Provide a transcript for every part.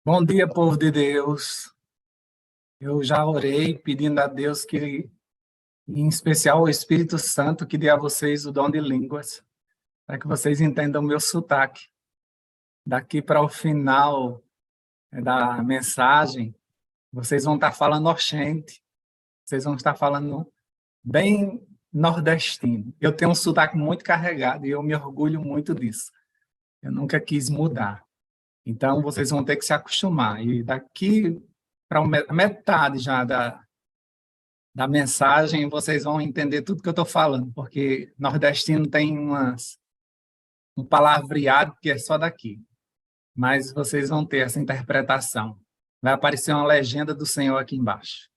Bom dia, povo de Deus. Eu já orei pedindo a Deus que, em especial o Espírito Santo, que dê a vocês o dom de línguas, para que vocês entendam o meu sotaque. Daqui para o final da mensagem, vocês vão estar falando oxente, vocês vão estar falando bem nordestino. Eu tenho um sotaque muito carregado e eu me orgulho muito disso. Eu nunca quis mudar. Então, vocês vão ter que se acostumar. E daqui para a metade já da mensagem, vocês vão entender tudo que eu estou falando, porque nordestino tem um palavreado que é só daqui. Mas vocês vão ter essa interpretação. Vai aparecer uma legenda do Senhor aqui embaixo.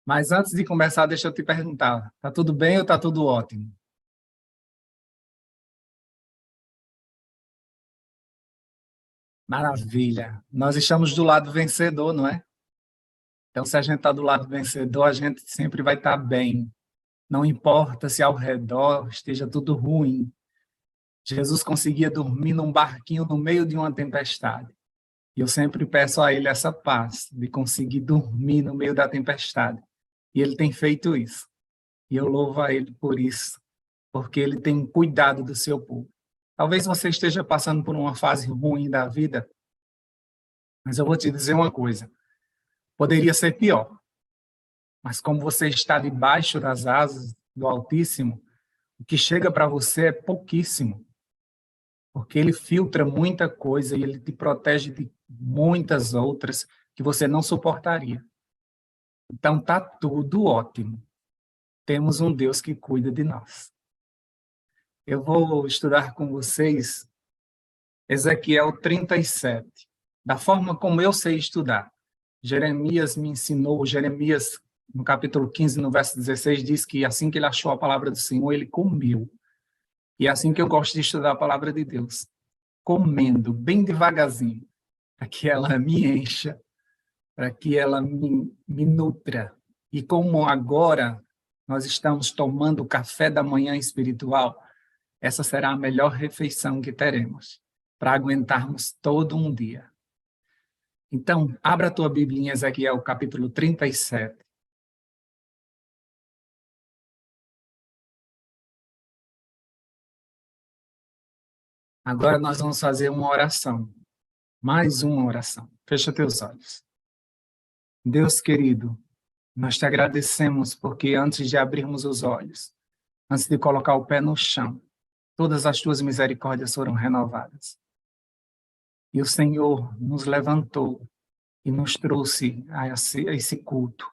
Mas antes de começar, deixa eu te perguntar, está tudo bem ou está tudo ótimo? Maravilha. Nós estamos do lado vencedor, não é? Então, se a gente está do lado vencedor, a gente sempre vai estar bem. Não importa se ao redor esteja tudo ruim. Jesus conseguia dormir num barquinho no meio de uma tempestade. E eu sempre peço a ele essa paz de conseguir dormir no meio da tempestade. E ele tem feito isso. E eu louvo a ele por isso, porque ele tem cuidado do seu povo. Talvez você esteja passando por uma fase ruim da vida, mas eu vou te dizer uma coisa. Poderia ser pior. Mas como você está debaixo das asas do Altíssimo, o que chega para você é pouquíssimo. Porque ele filtra muita coisa e ele te protege de muitas outras que você não suportaria. Então tá tudo ótimo. Temos um Deus que cuida de nós. Eu vou estudar com vocês Ezequiel 37, da forma como eu sei estudar. Jeremias me ensinou, Jeremias, no capítulo 15, no verso 16, diz que assim que ele achou a palavra do Senhor, ele comeu. E é assim que eu gosto de estudar a palavra de Deus. Comendo, bem devagarzinho, para que ela me encha, para que ela me nutra. E como agora nós estamos tomando o café da manhã espiritual, essa será a melhor refeição que teremos, para aguentarmos todo um dia. Então, abra a tua Bíblia em Ezequiel, capítulo 37. Agora nós vamos fazer uma oração, mais uma oração. Fecha teus olhos. Deus querido, nós te agradecemos porque antes de abrirmos os olhos, antes de colocar o pé no chão, todas as tuas misericórdias foram renovadas. E o Senhor nos levantou e nos trouxe a esse culto.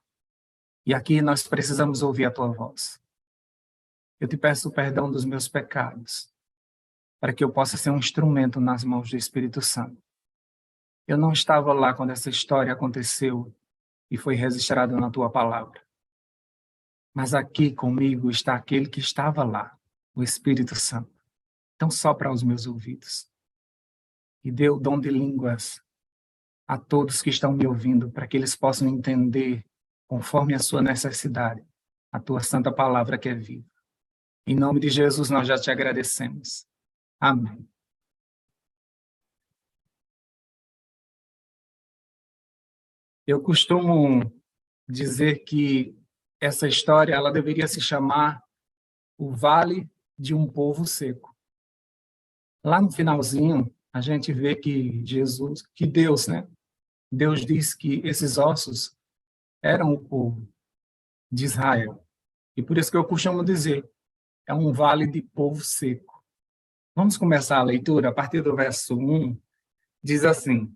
E aqui nós precisamos ouvir a tua voz. Eu te peço perdão dos meus pecados, para que eu possa ser um instrumento nas mãos do Espírito Santo. Eu não estava lá quando essa história aconteceu e foi registrada na tua palavra. Mas aqui comigo está aquele que estava lá, o Espírito Santo. Então sopra aos meus ouvidos. E dê o dom de línguas a todos que estão me ouvindo, para que eles possam entender, conforme a sua necessidade, a tua santa palavra que é viva. Em nome de Jesus nós já te agradecemos. Amém. Eu costumo dizer que essa história ela deveria se chamar O Vale de um Povo Seco. Lá no finalzinho, a gente vê que Deus, né? Deus diz que esses ossos eram o povo de Israel. E por isso que eu costumo dizer, é um vale de povo seco. Vamos começar a leitura a partir do verso 1. Diz assim: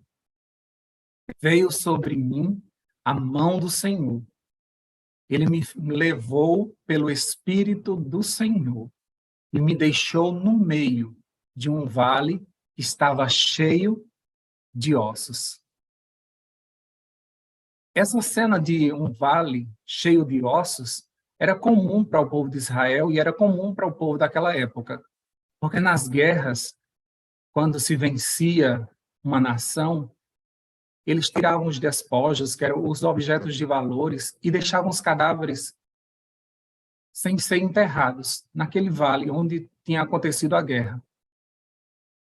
Veio sobre mim a mão do Senhor. Ele me levou pelo Espírito do Senhor e me deixou no meio de um vale que estava cheio de ossos. Essa cena de um vale cheio de ossos era comum para o povo de Israel e era comum para o povo daquela época, porque nas guerras, quando se vencia uma nação, eles tiravam os despojos, que eram os objetos de valores, e deixavam os cadáveres sem ser enterrados naquele vale onde tinha acontecido a guerra.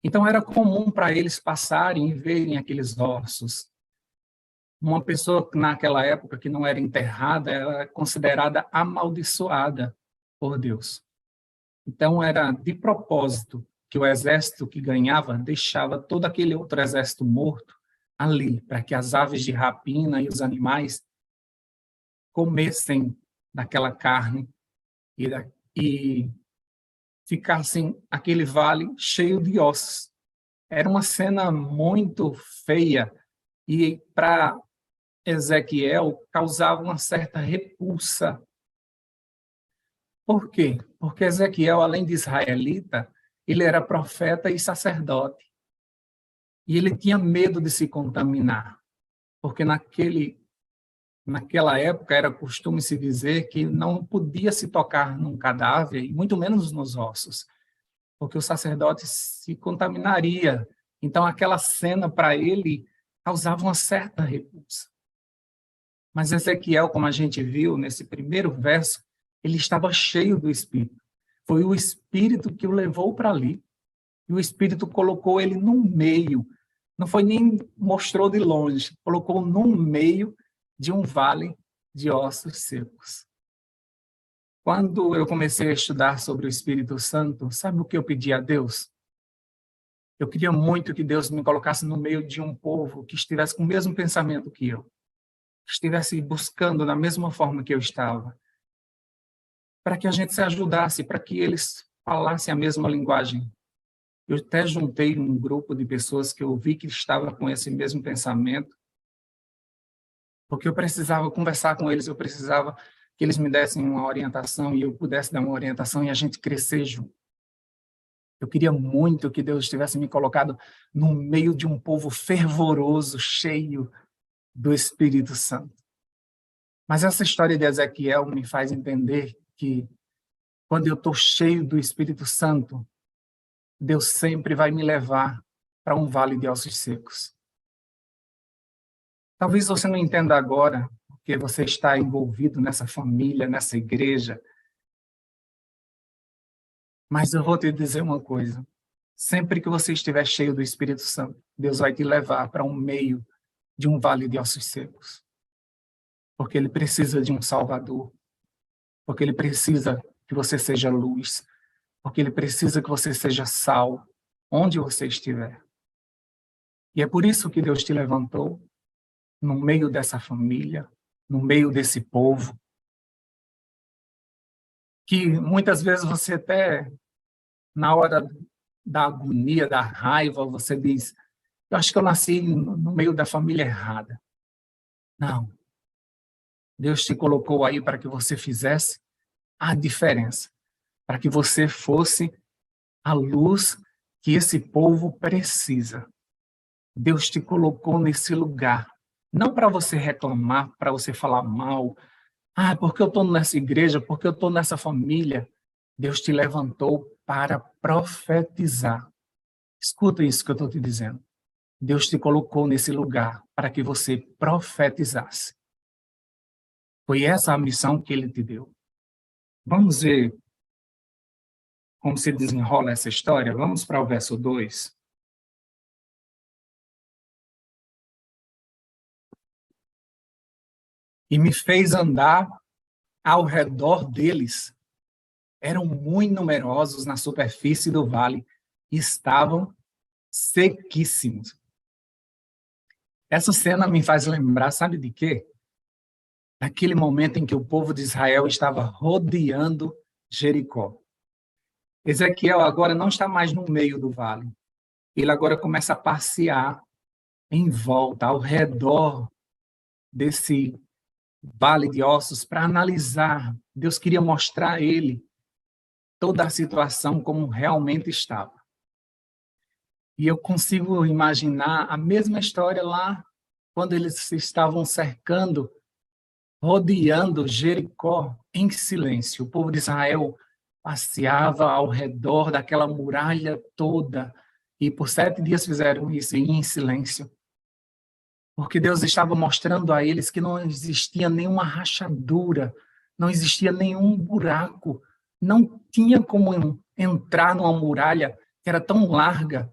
Então era comum para eles passarem e verem aqueles ossos. Uma pessoa naquela época que não era enterrada era considerada amaldiçoada por Deus. Então era de propósito que o exército que ganhava deixava todo aquele outro exército morto ali, para que as aves de rapina e os animais comessem daquela carne e ficassem aquele vale cheio de ossos. Era uma cena muito feia e para Ezequiel causava uma certa repulsa. Por quê? Porque Ezequiel, além de israelita, ele era profeta e sacerdote. E ele tinha medo de se contaminar, porque naquela época era costume se dizer que não podia se tocar num cadáver, e muito menos nos ossos, porque o sacerdote se contaminaria. Então aquela cena para ele causava uma certa repulsa. Mas Ezequiel, como a gente viu nesse primeiro verso, ele estava cheio do Espírito. Foi o Espírito que o levou para ali. E o Espírito colocou ele no meio. Não foi nem mostrou de longe, colocou no meio de um vale de ossos secos. Quando eu comecei a estudar sobre o Espírito Santo, sabe o que eu pedi a Deus? Eu queria muito que Deus me colocasse no meio de um povo que estivesse com o mesmo pensamento que eu, que estivesse buscando da mesma forma que eu estava, para que a gente se ajudasse, para que eles falassem a mesma linguagem. Eu até juntei um grupo de pessoas que eu vi que estava com esse mesmo pensamento, porque eu precisava conversar com eles, eu precisava que eles me dessem uma orientação e eu pudesse dar uma orientação e a gente crescer junto. Eu queria muito que Deus tivesse me colocado no meio de um povo fervoroso, cheio do Espírito Santo. Mas essa história de Ezequiel me faz entender que quando eu estou cheio do Espírito Santo, Deus sempre vai me levar para um vale de ossos secos. Talvez você não entenda agora, porque você está envolvido nessa família, nessa igreja, mas eu vou te dizer uma coisa. Sempre que você estiver cheio do Espírito Santo, Deus vai te levar para um meio de um vale de ossos secos. Porque Ele precisa de um Salvador. Porque Ele precisa que você seja luz. Porque Ele precisa que você seja sal, onde você estiver. E é por isso que Deus te levantou no meio dessa família, no meio desse povo, que muitas vezes você até, na hora da agonia, da raiva, você diz, eu acho que eu nasci no meio da família errada. Não. Deus te colocou aí para que você fizesse a diferença, para que você fosse a luz que esse povo precisa. Deus te colocou nesse lugar, não para você reclamar, para você falar mal, porque eu estou nessa igreja, porque eu estou nessa família. Deus te levantou para profetizar. Escuta isso que eu estou te dizendo. Deus te colocou nesse lugar para que você profetizasse. Foi essa a missão que Ele te deu. Vamos ver como se desenrola essa história? Vamos para o verso 2. E me fez andar ao redor deles. Eram muito numerosos na superfície do vale e estavam sequíssimos. Essa cena me faz lembrar, sabe de quê? Daquele momento em que o povo de Israel estava rodeando Jericó. Ezequiel agora não está mais no meio do vale. Ele agora começa a passear em volta, ao redor desse vale de ossos, para analisar. Deus queria mostrar a ele toda a situação como realmente estava. E eu consigo imaginar a mesma história lá, quando eles estavam cercando, rodeando Jericó em silêncio. O povo de Israel passeava ao redor daquela muralha toda, e por 7 dias fizeram isso em silêncio. Porque Deus estava mostrando a eles que não existia nenhuma rachadura, não existia nenhum buraco, não tinha como entrar numa muralha que era tão larga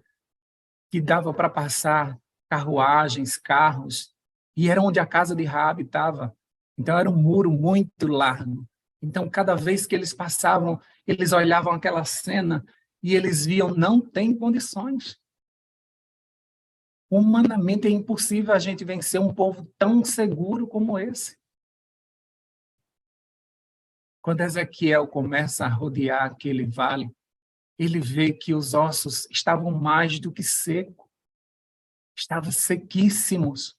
que dava para passar carruagens, carros, e era onde a casa de Raabe estava. Então era um muro muito largo. Então cada vez que eles passavam, eles olhavam aquela cena e eles viam, não tem condições. Humanamente é impossível a gente vencer um povo tão seguro como esse. Quando Ezequiel começa a rodear aquele vale, ele vê que os ossos estavam mais do que secos, estavam sequíssimos.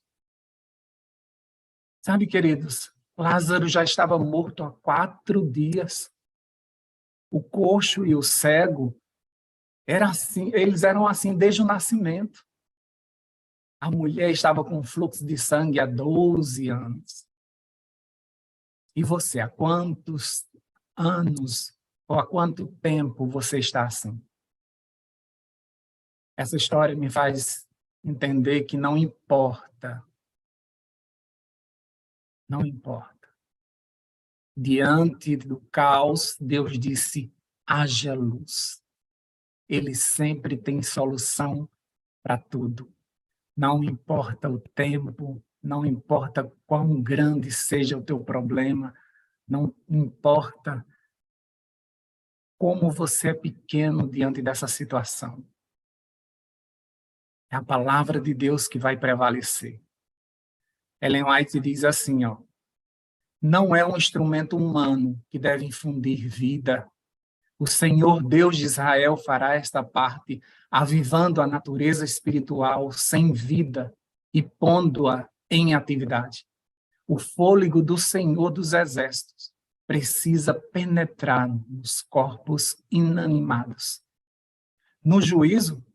Sabe, queridos, Lázaro já estava morto há 4 dias. O coxo e o cego eles eram assim desde o nascimento. A mulher estava com fluxo de sangue há 12 anos. E você, há quantos anos ou há quanto tempo você está assim? Essa história me faz entender que não importa. Não importa. Diante do caos, Deus disse, haja luz. Ele sempre tem solução para tudo. Não importa o tempo, não importa quão grande seja o teu problema, não importa como você é pequeno diante dessa situação. É a palavra de Deus que vai prevalecer. Ellen White diz assim, não é um instrumento humano que deve infundir vida. O Senhor Deus de Israel fará esta parte, avivando a natureza espiritual sem vida e pondo-a em atividade. O fôlego do Senhor dos Exércitos precisa penetrar nos corpos inanimados. No juízo,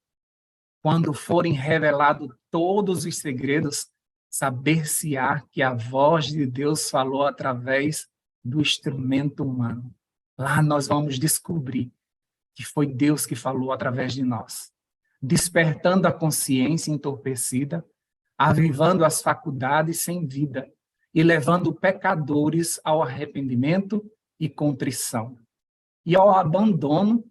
quando forem revelados todos os segredos, saber-se-á que a voz de Deus falou através do instrumento humano. Lá nós vamos descobrir que foi Deus que falou através de nós, despertando a consciência entorpecida, avivando as faculdades sem vida e levando pecadores ao arrependimento e contrição e ao abandono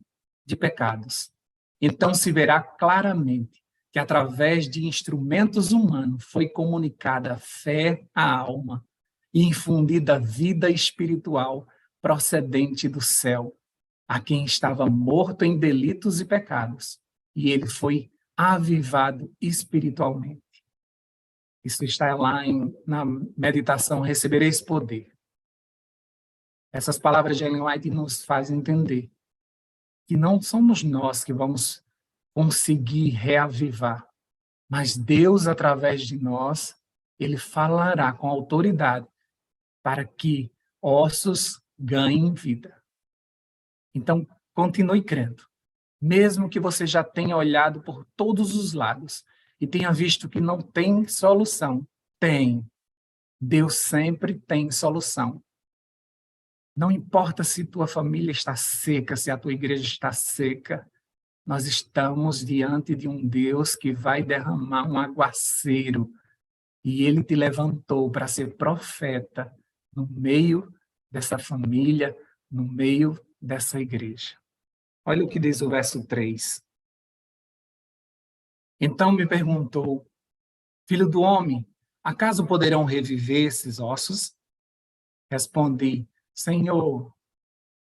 de pecados. Então se verá claramente que através de instrumentos humanos foi comunicada fé à alma e infundida vida espiritual procedente do céu, a quem estava morto em delitos e pecados, e ele foi avivado espiritualmente. Isso está lá na meditação Recebereis Poder. Essas palavras de Ellen White nos fazem entender que não somos nós que vamos conseguir reavivar, mas Deus, através de nós, ele falará com autoridade para que ossos ganhem vida. Então, continue crendo. Mesmo que você já tenha olhado por todos os lados e tenha visto que não tem solução, tem. Deus sempre tem solução. Não importa se tua família está seca, se a tua igreja está seca, nós estamos diante de um Deus que vai derramar um aguaceiro e ele te levantou para ser profeta no meio dessa família, no meio dessa igreja. Olha o que diz o verso 3. Então me perguntou, filho do homem, acaso poderão reviver esses ossos? Respondi, Senhor,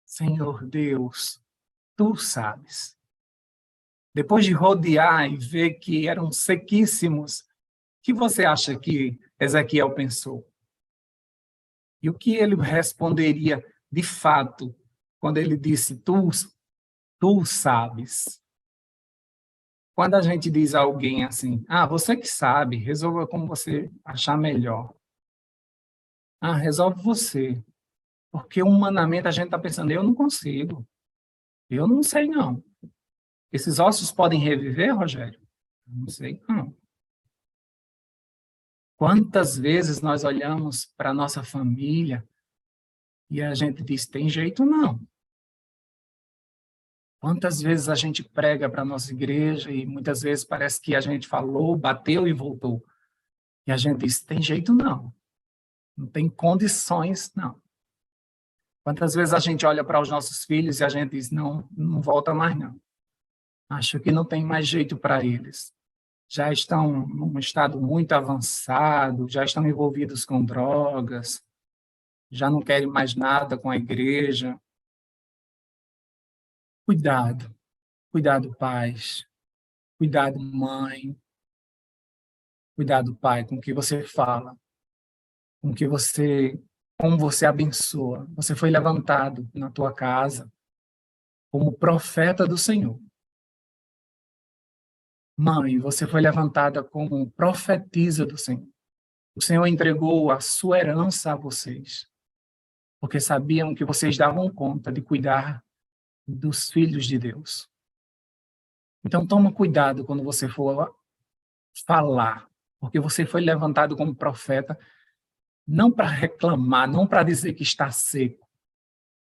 Senhor Deus, tu sabes. Depois de rodear e ver que eram sequíssimos, o que você acha que Ezequiel pensou? E o que ele responderia de fato quando ele disse, tu sabes? Quando a gente diz a alguém assim, você que sabe, resolva como você achar melhor. Resolve você. Porque humanamente a gente está pensando, eu não consigo. Eu não sei, não. Esses ossos podem reviver, Rogério? Não sei, não. Quantas vezes nós olhamos para a nossa família e a gente diz, tem jeito não. Quantas vezes a gente prega para a nossa igreja e muitas vezes parece que a gente falou, bateu e voltou. E a gente diz, tem jeito não. Não tem condições, não. Quantas vezes a gente olha para os nossos filhos e a gente diz, não volta mais não. Acho que não tem mais jeito para eles. já estão num estado muito avançado, já estão envolvidos com drogas, já não querem mais nada com a igreja. Cuidado, cuidado, pais, cuidado, mãe, cuidado, pai, com o que você fala, com o que você, como você abençoa. Você foi levantado na tua casa como profeta do Senhor. Mãe, você foi levantada como profetisa do Senhor. O Senhor entregou a sua herança a vocês, porque sabiam que vocês davam conta de cuidar dos filhos de Deus. Então, toma cuidado quando você for falar, porque você foi levantado como profeta, não para reclamar, não para dizer que está seco,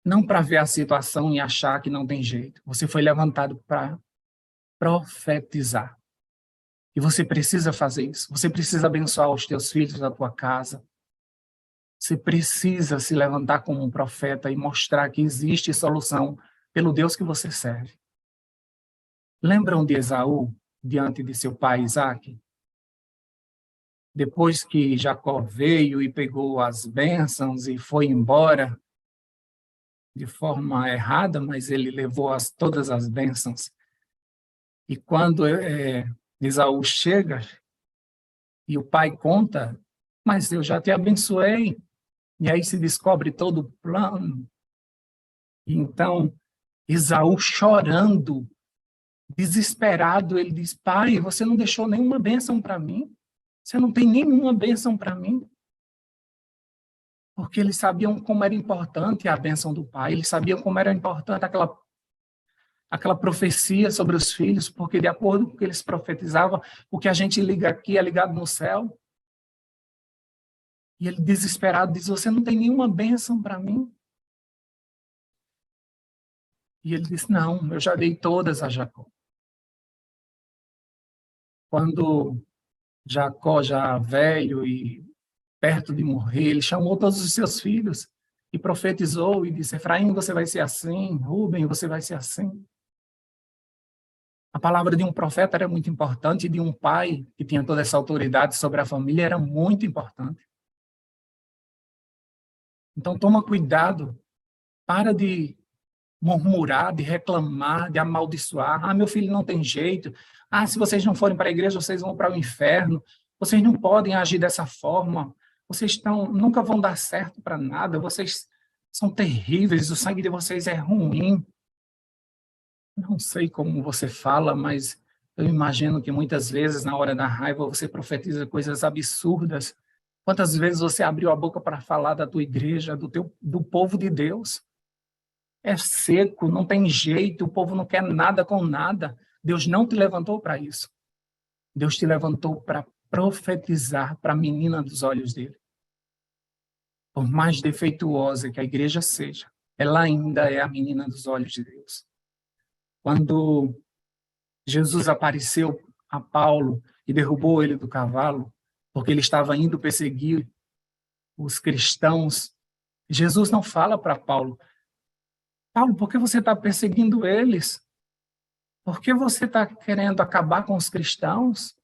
não para ver a situação e achar que não tem jeito. Você foi levantado para profetizar. E você precisa fazer isso. Você precisa abençoar os teus filhos da tua casa. Você precisa se levantar como um profeta e mostrar que existe solução pelo Deus que você serve. Lembram de Esaú diante de seu pai Isaque? Depois que Jacó veio e pegou as bênçãos e foi embora de forma errada, mas ele levou todas as bênçãos. E quando Esaú chega e o pai conta, mas eu já te abençoei. E aí se descobre todo o plano. E então, Esaú chorando, desesperado, ele diz: pai, você não deixou nenhuma bênção para mim? Você não tem nenhuma bênção para mim? Porque eles sabiam como era importante a bênção do pai, eles sabiam como era importante aquela profecia sobre os filhos, porque de acordo com o que eles profetizavam, o que a gente liga aqui é ligado no céu. E ele, desesperado, diz: você não tem nenhuma bênção para mim? E ele disse: não, eu já dei todas a Jacó. Quando Jacó, já velho e perto de morrer, ele chamou todos os seus filhos e profetizou e disse: Efraim, você vai ser assim, Rubem, você vai ser assim. A palavra de um profeta era muito importante, e de um pai que tinha toda essa autoridade sobre a família era muito importante. Então, toma cuidado, para de murmurar, de reclamar, de amaldiçoar. Ah, meu filho não tem jeito. Ah, se vocês não forem para a igreja, vocês vão para o inferno. Vocês não podem agir dessa forma. Vocês nunca vão dar certo para nada. Vocês são terríveis. O sangue de vocês é ruim. Não sei como você fala, mas eu imagino que muitas vezes, na hora da raiva, você profetiza coisas absurdas. Quantas vezes você abriu a boca para falar da tua igreja, do povo de Deus? É seco, não tem jeito, o povo não quer nada com nada. Deus não te levantou para isso. Deus te levantou para profetizar para a menina dos olhos dele. Por mais defeituosa que a igreja seja, ela ainda é a menina dos olhos de Deus. Quando Jesus apareceu a Paulo e derrubou ele do cavalo, porque ele estava indo perseguir os cristãos, Jesus não fala para Paulo: Paulo, por que você está perseguindo eles? Por que você está querendo acabar com os cristãos?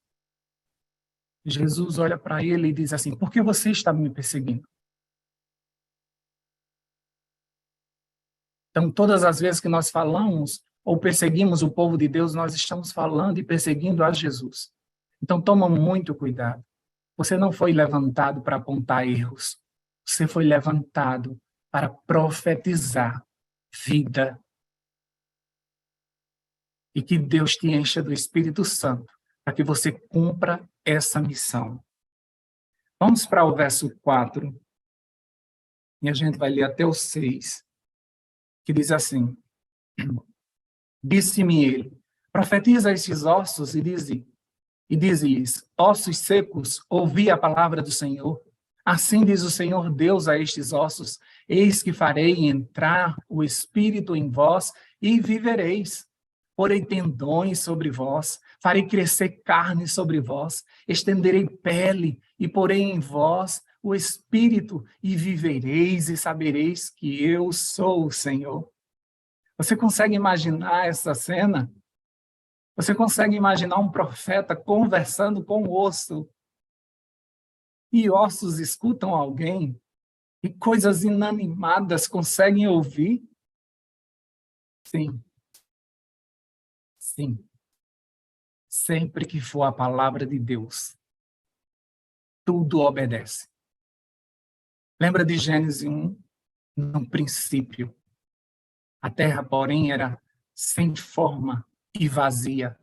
Jesus olha para ele e diz assim: por que você está me perseguindo? Então, todas as vezes que nós falamos ou perseguimos o povo de Deus, nós estamos falando e perseguindo a Jesus. Então, toma muito cuidado. Você não foi levantado para apontar erros. Você foi levantado para profetizar vida. E que Deus te encha do Espírito Santo para que você cumpra essa missão. Vamos para o verso 4, e a gente vai ler até o 6, que diz assim: disse-me ele, profetiza estes ossos e dize-lhes: ossos secos, ouvi a palavra do Senhor. Assim diz o Senhor Deus a estes ossos: eis que farei entrar o Espírito em vós e vivereis. Porei tendões sobre vós, farei crescer carne sobre vós, estenderei pele e porei em vós o Espírito e vivereis e sabereis que eu sou o Senhor. Você consegue imaginar essa cena? Você consegue imaginar um profeta conversando com o osso? E ossos escutam alguém? E coisas inanimadas conseguem ouvir? Sim, sim. Sempre que for a palavra de Deus, tudo obedece. Lembra de Gênesis 1? No princípio, a terra, porém, era sem forma e vazia.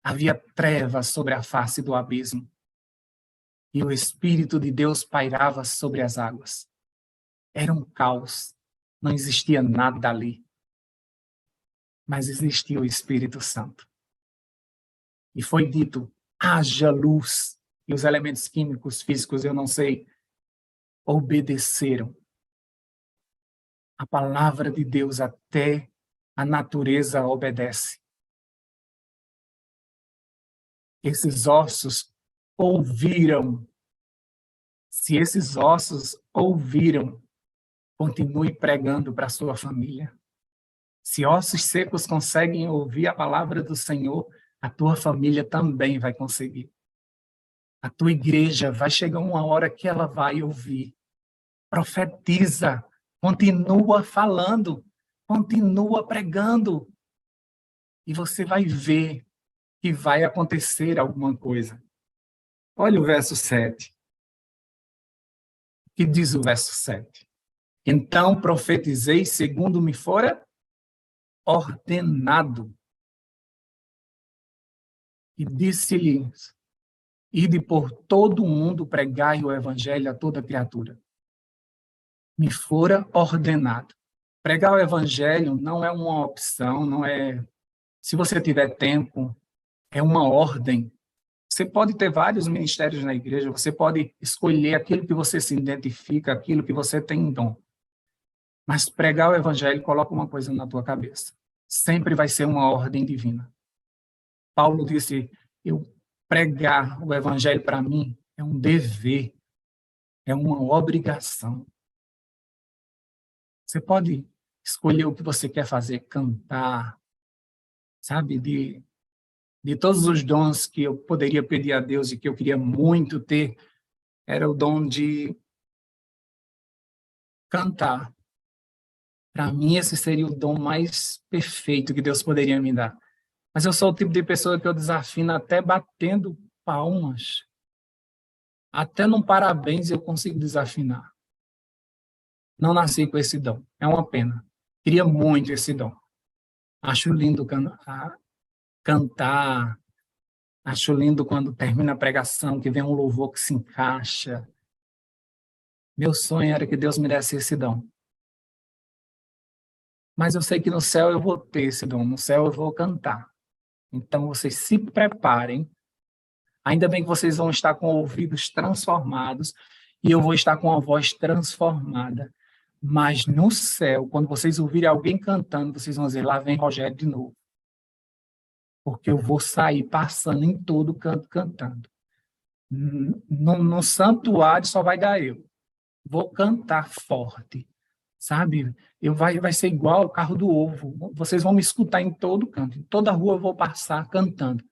Havia trevas sobre a face do abismo. E o Espírito de Deus pairava sobre as águas. Era um caos. Não existia nada ali. Mas existia o Espírito Santo. E foi dito, haja luz. E os elementos químicos, físicos, eu não sei, obedeceram. A palavra de Deus, até a natureza obedece. Esses ossos ouviram. Se esses ossos ouviram, continue pregando para a sua família. Se ossos secos conseguem ouvir a palavra do Senhor, a tua família também vai conseguir. A tua igreja vai chegar uma hora que ela vai ouvir. Profetiza, continua falando, continua pregando. E você vai ver que vai acontecer alguma coisa. Olha o verso 7. O que diz o verso 7? Então profetizei segundo me fora ordenado. E disse-lhes, ide por todo o mundo pregai o evangelho a toda criatura. Me fora ordenado. Pregar o evangelho não é uma opção, não é... Se você tiver tempo, é uma ordem. Você pode ter vários ministérios na igreja, você pode escolher aquilo que você se identifica, aquilo que você tem dom. Mas pregar o evangelho coloca uma coisa na tua cabeça. Sempre vai ser uma ordem divina. Paulo disse, eu pregar o evangelho para mim é um dever, é uma obrigação. Você pode escolher o que você quer fazer, cantar, sabe? De todos os dons que eu poderia pedir a Deus e que eu queria muito ter, era o dom de cantar. Para mim, esse seria o dom mais perfeito que Deus poderia me dar. Mas eu sou o tipo de pessoa que eu desafino até batendo palmas. Até num parabéns eu consigo desafinar. Não nasci com esse dom. É uma pena. Queria muito esse dom. Acho lindo cantar. Acho lindo quando termina a pregação, que vem um louvor que se encaixa. Meu sonho era que Deus me desse esse dom. Mas eu sei que no céu eu vou ter esse dom. No céu eu vou cantar. Então vocês se preparem. Ainda bem que vocês vão estar com ouvidos transformados e eu vou estar com a voz transformada. Mas no céu, quando vocês ouvirem alguém cantando, vocês vão dizer, lá vem Rogério de novo. Porque eu vou sair passando em todo canto cantando. No santuário só vai dar eu. Vou cantar forte, sabe? Vai ser igual o carro do ovo. Vocês vão me escutar em todo canto. Em toda rua eu vou passar cantando.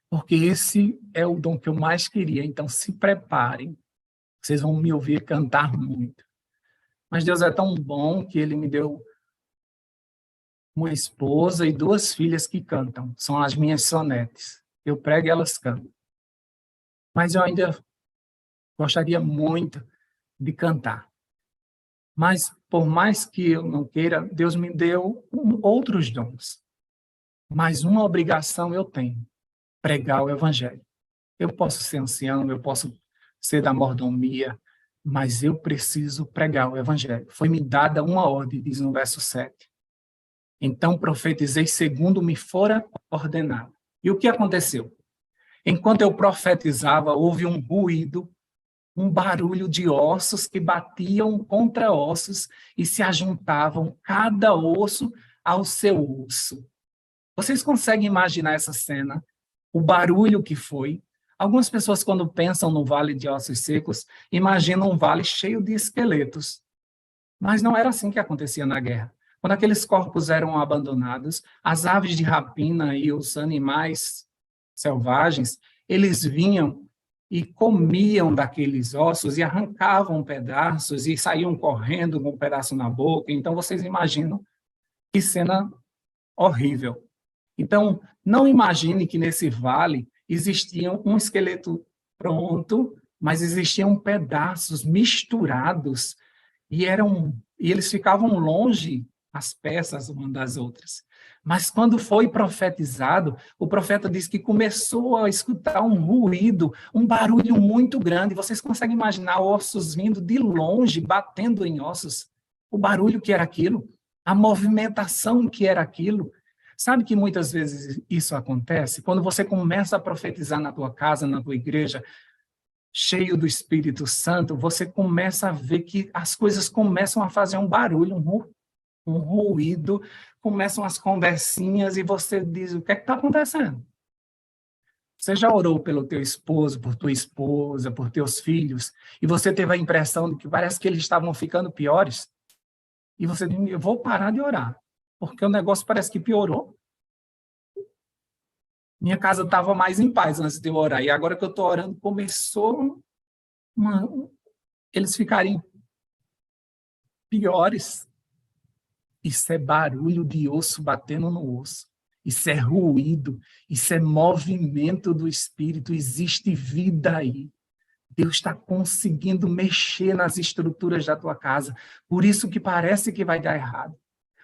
Porque esse é o dom que eu mais queria. Então se preparem. Vocês vão me ouvir cantar muito. Mas Deus é tão bom que Ele me deu uma esposa e duas filhas que cantam. São as minhas sonetes. Eu prego e elas cantam. Mas eu ainda gostaria muito de cantar. Mas, por mais que eu não queira, Deus me deu outros dons. Mas uma obrigação eu tenho, pregar o evangelho. Eu posso ser ancião, eu posso ser da mordomia, mas eu preciso pregar o evangelho. Foi-me dada uma ordem, diz no verso 7. Então profetizei segundo me fora ordenado. E o que aconteceu? Enquanto eu profetizava, houve um ruído, um barulho de ossos que batiam contra ossos e se ajuntavam, cada osso ao seu osso. Vocês conseguem imaginar essa cena? O barulho que foi? Algumas pessoas, quando pensam no Vale de Ossos Secos, imaginam um vale cheio de esqueletos. Mas não era assim que acontecia na guerra. Quando aqueles corpos eram abandonados, as aves de rapina e os animais selvagens, eles vinham e comiam daqueles ossos e arrancavam pedaços e saíam correndo com um pedaço na boca. Então, vocês imaginam que cena horrível. Então, não imagine que nesse vale existia um esqueleto pronto, mas existiam pedaços misturados e eles ficavam longe as peças umas das outras. Mas quando foi profetizado, o profeta disse que começou a escutar um ruído, um barulho muito grande. Vocês conseguem imaginar ossos vindo de longe, batendo em ossos? O barulho que era aquilo, a movimentação que era aquilo. Sabe que muitas vezes isso acontece? Quando você começa a profetizar na tua casa, na tua igreja, cheio do Espírito Santo, você começa a ver que as coisas começam a fazer um barulho, um ruído, começam as conversinhas e você diz, o que é que está acontecendo? Você já orou pelo teu esposo, por tua esposa, por teus filhos, e você teve a impressão de que parece que eles estavam ficando piores? E você diz, eu vou parar de orar, porque o negócio parece que piorou. Minha casa estava mais em paz antes de eu orar, e agora que eu estou orando, começou eles ficarem piores. Isso é barulho de osso batendo no osso. Isso é ruído. Isso é movimento do Espírito. Existe vida aí. Deus está conseguindo mexer nas estruturas da tua casa. Por isso que parece que vai dar errado.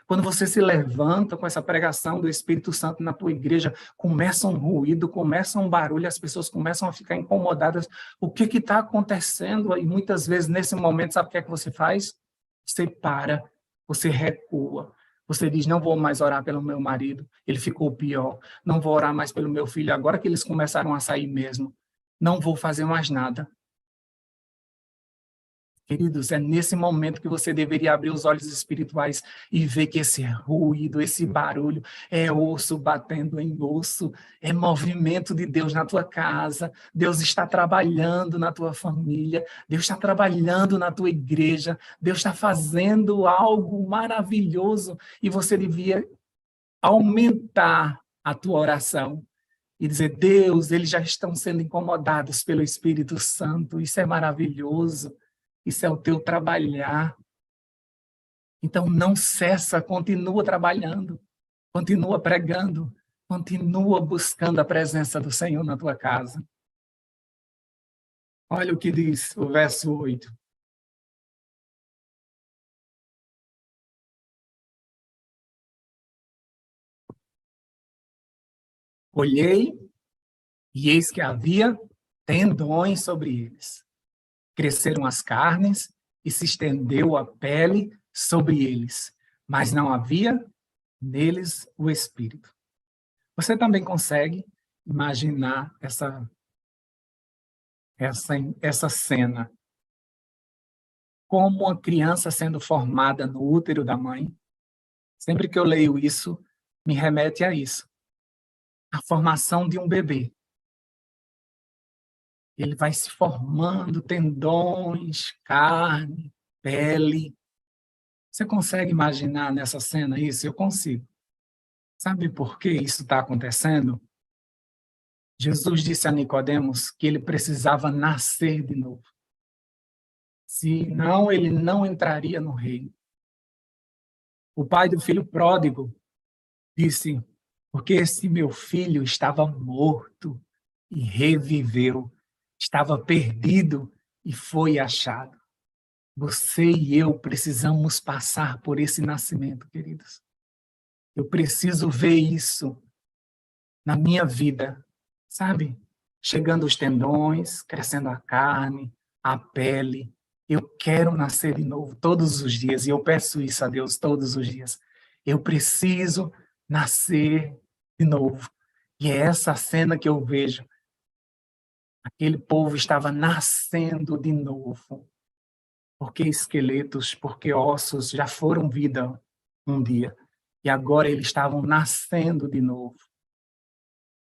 Quando você se levanta com essa pregação do Espírito Santo na tua igreja, começa um ruído, começa um barulho, as pessoas começam a ficar incomodadas. O que está acontecendo? E muitas vezes, nesse momento, sabe o que é que você faz? Você para, você recua. Você diz, não vou mais orar pelo meu marido, ele ficou pior. Não vou orar mais pelo meu filho, agora que eles começaram a sair mesmo. Não vou fazer mais nada. Queridos, é nesse momento que você deveria abrir os olhos espirituais e ver que esse ruído, esse barulho, é osso batendo em osso, é movimento de Deus na tua casa, Deus está trabalhando na tua família, Deus está trabalhando na tua igreja, Deus está fazendo algo maravilhoso e você devia aumentar a tua oração e dizer, Deus, eles já estão sendo incomodados pelo Espírito Santo, isso é maravilhoso. Isso é o teu trabalhar. Então, não cessa, continua trabalhando, continua pregando, continua buscando a presença do Senhor na tua casa. Olha o que diz o verso 8. Olhei, e eis que havia tendões sobre eles. Cresceram as carnes, e se estendeu a pele sobre eles, mas não havia neles o espírito. Você também consegue imaginar essa cena, como uma criança sendo formada no útero da mãe? Sempre que eu leio isso, me remete a isso, a formação de um bebê. Ele vai se formando, tendões, carne, pele. Você consegue imaginar nessa cena isso? Eu consigo. Sabe por que isso está acontecendo? Jesus disse a Nicodemos que ele precisava nascer de novo. Senão, ele não entraria no reino. O pai do filho pródigo disse, porque esse meu filho estava morto e reviveu, estava perdido e foi achado. Você e eu precisamos passar por esse nascimento, queridos. Eu preciso ver isso na minha vida, sabe? Chegando os tendões, crescendo a carne, a pele. Eu quero nascer de novo todos os dias e eu peço isso a Deus todos os dias. Eu preciso nascer de novo. E é essa cena que eu vejo. Aquele povo estava nascendo de novo. Porque esqueletos, porque ossos já foram vida um dia. E agora eles estavam nascendo de novo.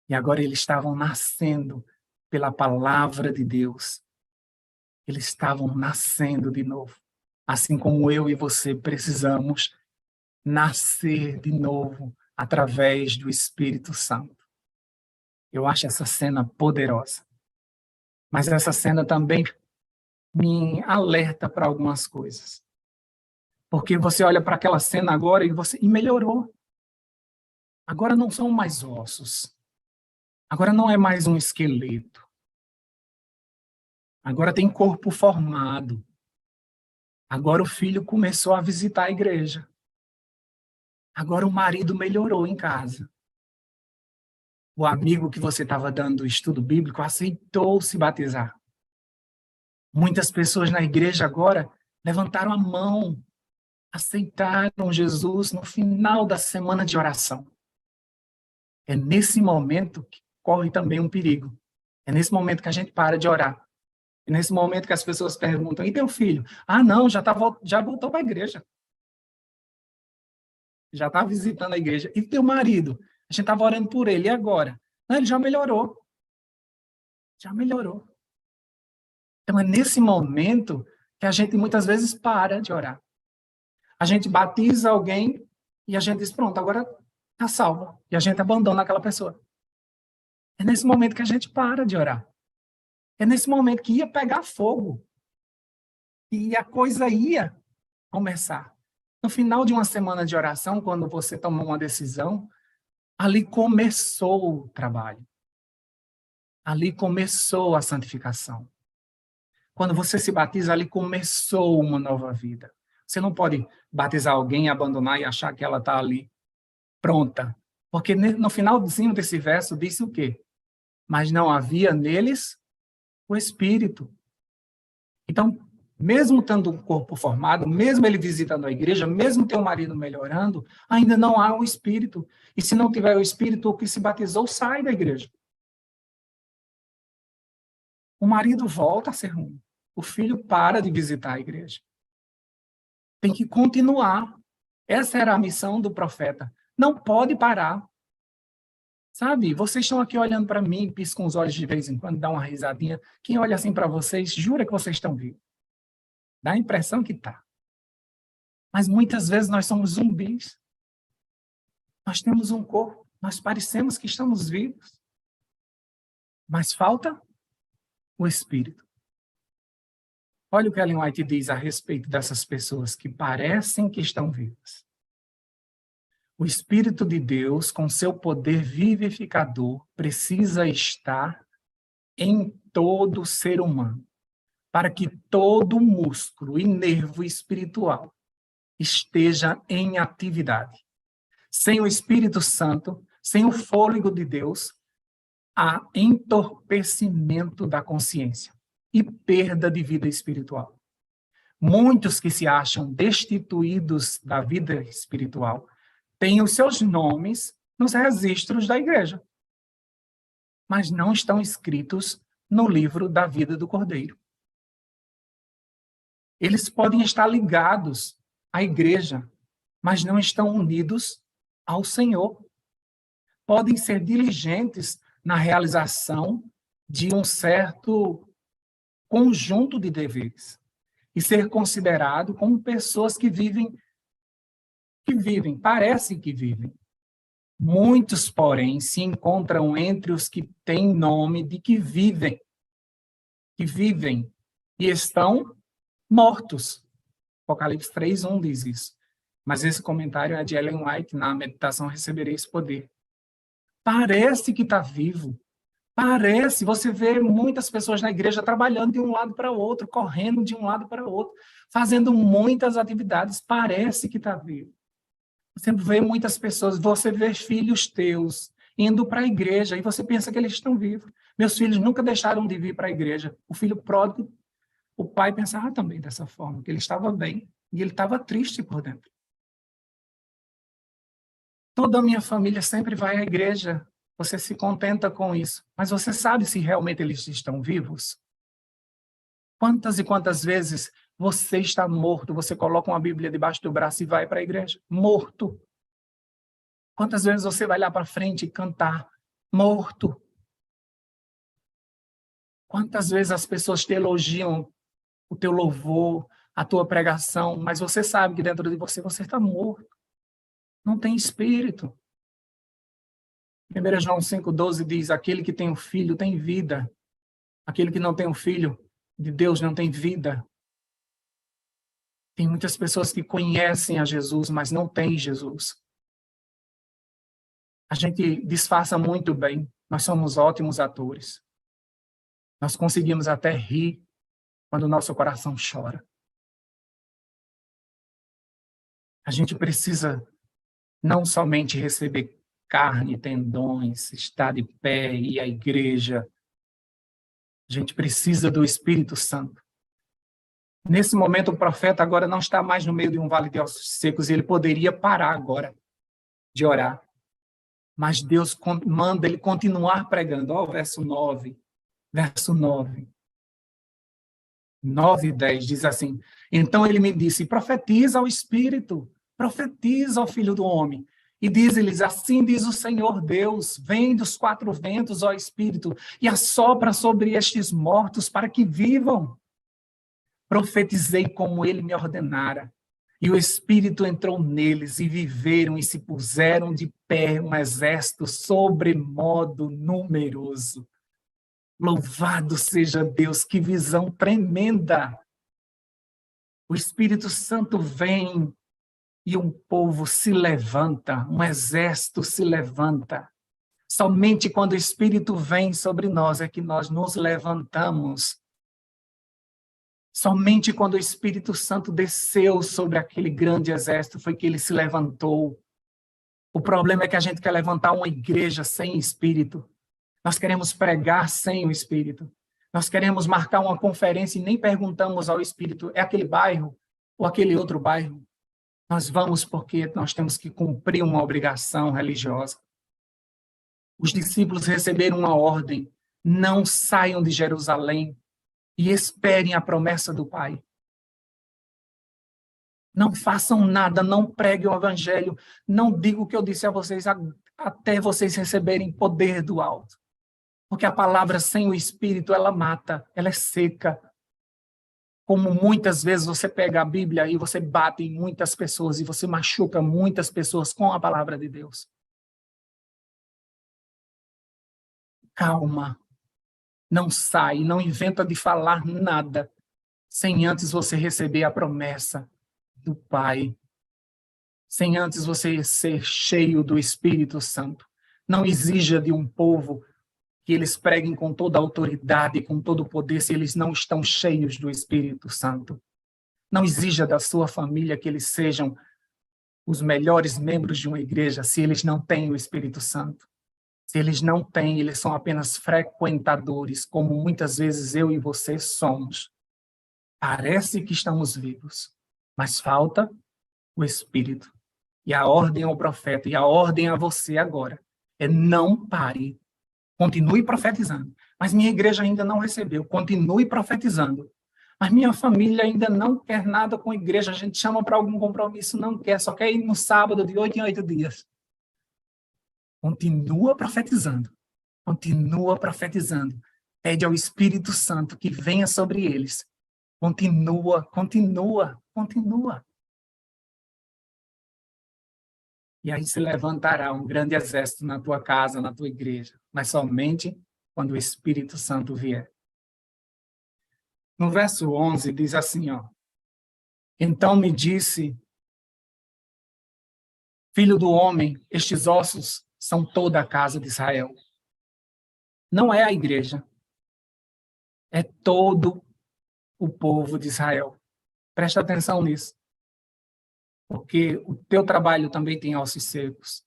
E agora eles estavam nascendo pela palavra de Deus. Eles estavam nascendo de novo. Assim como eu e você precisamos nascer de novo através do Espírito Santo. Eu acho essa cena poderosa. Mas essa cena também me alerta para algumas coisas. Porque você olha para aquela cena agora e melhorou. Agora não são mais ossos. Agora não é mais um esqueleto. Agora tem corpo formado. Agora o filho começou a visitar a igreja. Agora o marido melhorou em casa. O amigo que você estava dando estudo bíblico aceitou se batizar. Muitas pessoas na igreja agora levantaram a mão, aceitaram Jesus no final da semana de oração. É nesse momento que corre também um perigo. É nesse momento que a gente para de orar. É nesse momento que as pessoas perguntam: e teu filho? Ah, não, já voltou para a igreja. Já está visitando a igreja. E teu marido? A gente estava orando por ele, e agora? Não, ele já melhorou. Já melhorou. Então é nesse momento que a gente muitas vezes para de orar. A gente batiza alguém e a gente diz: pronto, agora está salvo. E a gente abandona aquela pessoa. É nesse momento que a gente para de orar. É nesse momento que ia pegar fogo. E a coisa ia começar. No final de uma semana de oração, quando você tomou uma decisão, ali começou o trabalho. Ali começou a santificação. Quando você se batiza, ali começou uma nova vida. Você não pode batizar alguém, abandonar e achar que ela está ali pronta. Porque no finalzinho desse verso disse o quê? Mas não havia neles o Espírito. Então, mesmo tendo um corpo formado, mesmo ele visitando a igreja, mesmo teu marido melhorando, ainda não há o Espírito. E se não tiver o Espírito, o que se batizou sai da igreja. O marido volta a ser ruim. O filho para de visitar a igreja. Tem que continuar. Essa era a missão do profeta. Não pode parar. Sabe, vocês estão aqui olhando para mim, piscam os olhos de vez em quando, dá uma risadinha. Quem olha assim para vocês, jura que vocês estão vivos. Dá a impressão que está. Mas muitas vezes nós somos zumbis. Nós temos um corpo, nós parecemos que estamos vivos. Mas falta o Espírito. Olha o que Ellen White diz a respeito dessas pessoas que parecem que estão vivas. O Espírito de Deus, com seu poder vivificador, precisa estar em todo ser humano, para que todo músculo e nervo espiritual esteja em atividade. Sem o Espírito Santo, sem o fôlego de Deus, há entorpecimento da consciência e perda de vida espiritual. Muitos que se acham destituídos da vida espiritual têm os seus nomes nos registros da igreja, mas não estão escritos no livro da vida do Cordeiro. Eles podem estar ligados à igreja, mas não estão unidos ao Senhor. Podem ser diligentes na realização de um certo conjunto de deveres e ser considerado como pessoas que vivem, parecem que vivem. Muitos, porém, se encontram entre os que têm nome de que vivem e estão mortos. Apocalipse 3:1 diz isso. Mas esse comentário é de Ellen White, na Meditação Recebereis Poder. Parece que está vivo. Parece. Você vê muitas pessoas na igreja trabalhando de um lado para o outro, correndo de um lado para o outro, fazendo muitas atividades. Parece que está vivo. Você vê muitas pessoas, você vê filhos teus indo para a igreja e você pensa que eles estão vivos. Meus filhos nunca deixaram de vir para a igreja. O filho pródigo, o pai pensava também dessa forma, que ele estava bem e ele estava triste por dentro. Toda a minha família sempre vai à igreja. Você se contenta com isso. Mas você sabe se realmente eles estão vivos? Quantas e quantas vezes você está morto, você coloca uma Bíblia debaixo do braço e vai para a igreja? Morto. Quantas vezes você vai lá para frente e cantar? Morto. Quantas vezes as pessoas te elogiam o teu louvor, a tua pregação, mas você sabe que dentro de você está morto. Não tem espírito. 1 João 5,12 diz, aquele que tem o filho tem vida. Aquele que não tem o filho de Deus não tem vida. Tem muitas pessoas que conhecem a Jesus, mas não têm Jesus. A gente disfarça muito bem. Nós somos ótimos atores. Nós conseguimos até rir quando o nosso coração chora. A gente precisa não somente receber carne, tendões, estar de pé, ir à igreja. A gente precisa do Espírito Santo. Nesse momento, o profeta agora não está mais no meio de um vale de ossos secos, e ele poderia parar agora de orar. Mas Deus manda ele continuar pregando. Ó, verso 9. Verso 9. 9 e 10 diz assim, então ele me disse, profetiza ao Espírito, profetiza ao Filho do Homem, e diz-lhes, assim diz o Senhor Deus, vem dos quatro ventos, ó Espírito, e assopra sobre estes mortos para que vivam. Profetizei como ele me ordenara, e o Espírito entrou neles, e viveram, e se puseram de pé um exército sobremodo numeroso. Louvado seja Deus, que visão tremenda! O Espírito Santo vem e um povo se levanta, um exército se levanta. Somente quando o Espírito vem sobre nós é que nós nos levantamos. Somente quando o Espírito Santo desceu sobre aquele grande exército foi que ele se levantou. O problema é que a gente quer levantar uma igreja sem Espírito. Nós queremos pregar sem o Espírito. Nós queremos marcar uma conferência e nem perguntamos ao Espírito, é aquele bairro ou aquele outro bairro? Nós vamos porque nós temos que cumprir uma obrigação religiosa. Os discípulos receberam uma ordem, não saiam de Jerusalém e esperem a promessa do Pai. Não façam nada, não preguem o evangelho, não digam o que eu disse a vocês até vocês receberem poder do alto. Porque a palavra sem o Espírito, ela mata, ela é seca. Como muitas vezes você pega a Bíblia e você bate em muitas pessoas e você machuca muitas pessoas com a palavra de Deus. Calma. Não sai, não inventa de falar nada sem antes você receber a promessa do Pai. Sem antes você ser cheio do Espírito Santo. Não exija de um povo que eles preguem com toda a autoridade, com todo o poder, se eles não estão cheios do Espírito Santo. Não exija da sua família que eles sejam os melhores membros de uma igreja, se eles não têm o Espírito Santo. Se eles não têm, eles são apenas frequentadores, como muitas vezes eu e você somos. Parece que estamos vivos, mas falta o Espírito. E a ordem ao profeta, e a ordem a você agora, é não pare. Continue profetizando. Mas minha igreja ainda não recebeu. Continue profetizando. Mas minha família ainda não quer nada com a igreja. A gente chama para algum compromisso, não quer. Só quer ir no sábado de 8 em 8 dias. Continua profetizando. Continua profetizando. Pede ao Espírito Santo que venha sobre eles. Continua, continua, continua. E aí se levantará um grande exército na tua casa, na tua igreja, mas somente quando o Espírito Santo vier. No verso 11 diz assim, ó, então me disse, filho do homem, estes ossos são toda a casa de Israel. Não é a igreja, é todo o povo de Israel. Presta atenção nisso. Porque o teu trabalho também tem ossos secos.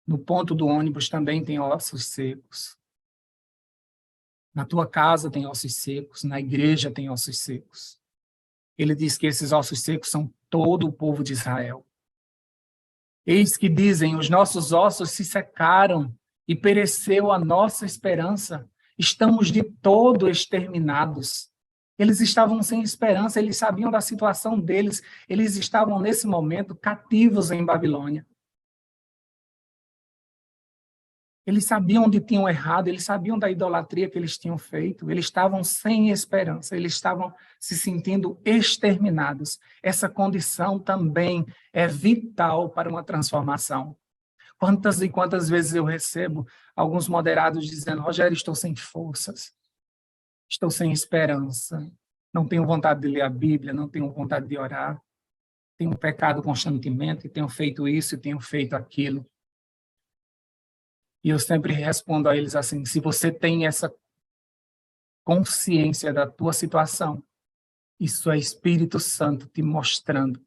No ponto do ônibus também tem ossos secos. Na tua casa tem ossos secos, na igreja tem ossos secos. Ele diz que esses ossos secos são todo o povo de Israel. Eis que dizem, os nossos ossos se secaram e pereceu a nossa esperança. Estamos de todo exterminados. Eles estavam sem esperança, eles sabiam da situação deles, eles estavam nesse momento cativos em Babilônia. Eles sabiam onde tinham errado, eles sabiam da idolatria que eles tinham feito, eles estavam sem esperança, eles estavam se sentindo exterminados. Essa condição também é vital para uma transformação. Quantas e quantas vezes eu recebo alguns moderados dizendo: Rogério, estou sem forças, estou sem esperança, não tenho vontade de ler a Bíblia, não tenho vontade de orar, tenho pecado constantemente, tenho feito isso e tenho feito aquilo. E eu sempre respondo a eles assim: se você tem essa consciência da tua situação, isso é Espírito Santo te mostrando,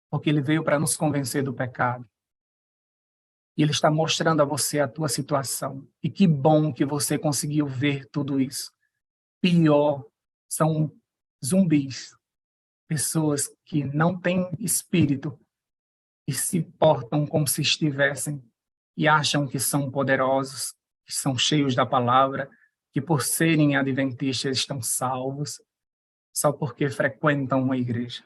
porque ele veio para nos convencer do pecado. E ele está mostrando a você a tua situação. E que bom que você conseguiu ver tudo isso. Pior, são zumbis, pessoas que não têm espírito e se portam como se estivessem e acham que são poderosos, que são cheios da palavra, que por serem adventistas estão salvos, só porque frequentam uma igreja.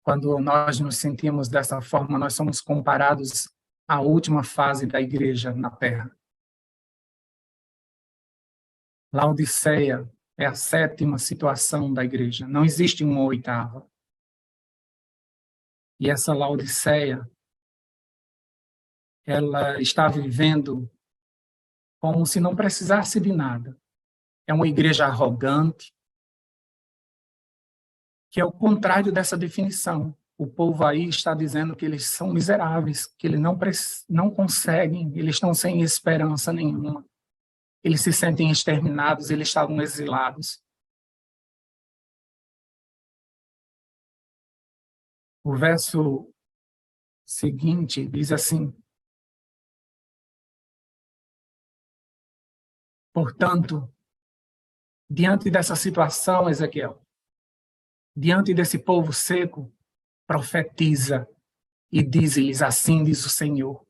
Quando nós nos sentimos dessa forma, nós somos comparados à última fase da igreja na Terra. Laodiceia é a 7ª situação da igreja, não existe uma 8ª. E essa Laodiceia, ela está vivendo como se não precisasse de nada. É uma igreja arrogante, que é o contrário dessa definição. O povo aí está dizendo que eles são miseráveis, que eles não conseguem, eles estão sem esperança nenhuma. Eles se sentem exterminados, eles estavam exilados. O verso seguinte diz assim: portanto, diante dessa situação, Ezequiel, diante desse povo seco, profetiza e diz-lhes: assim diz o Senhor: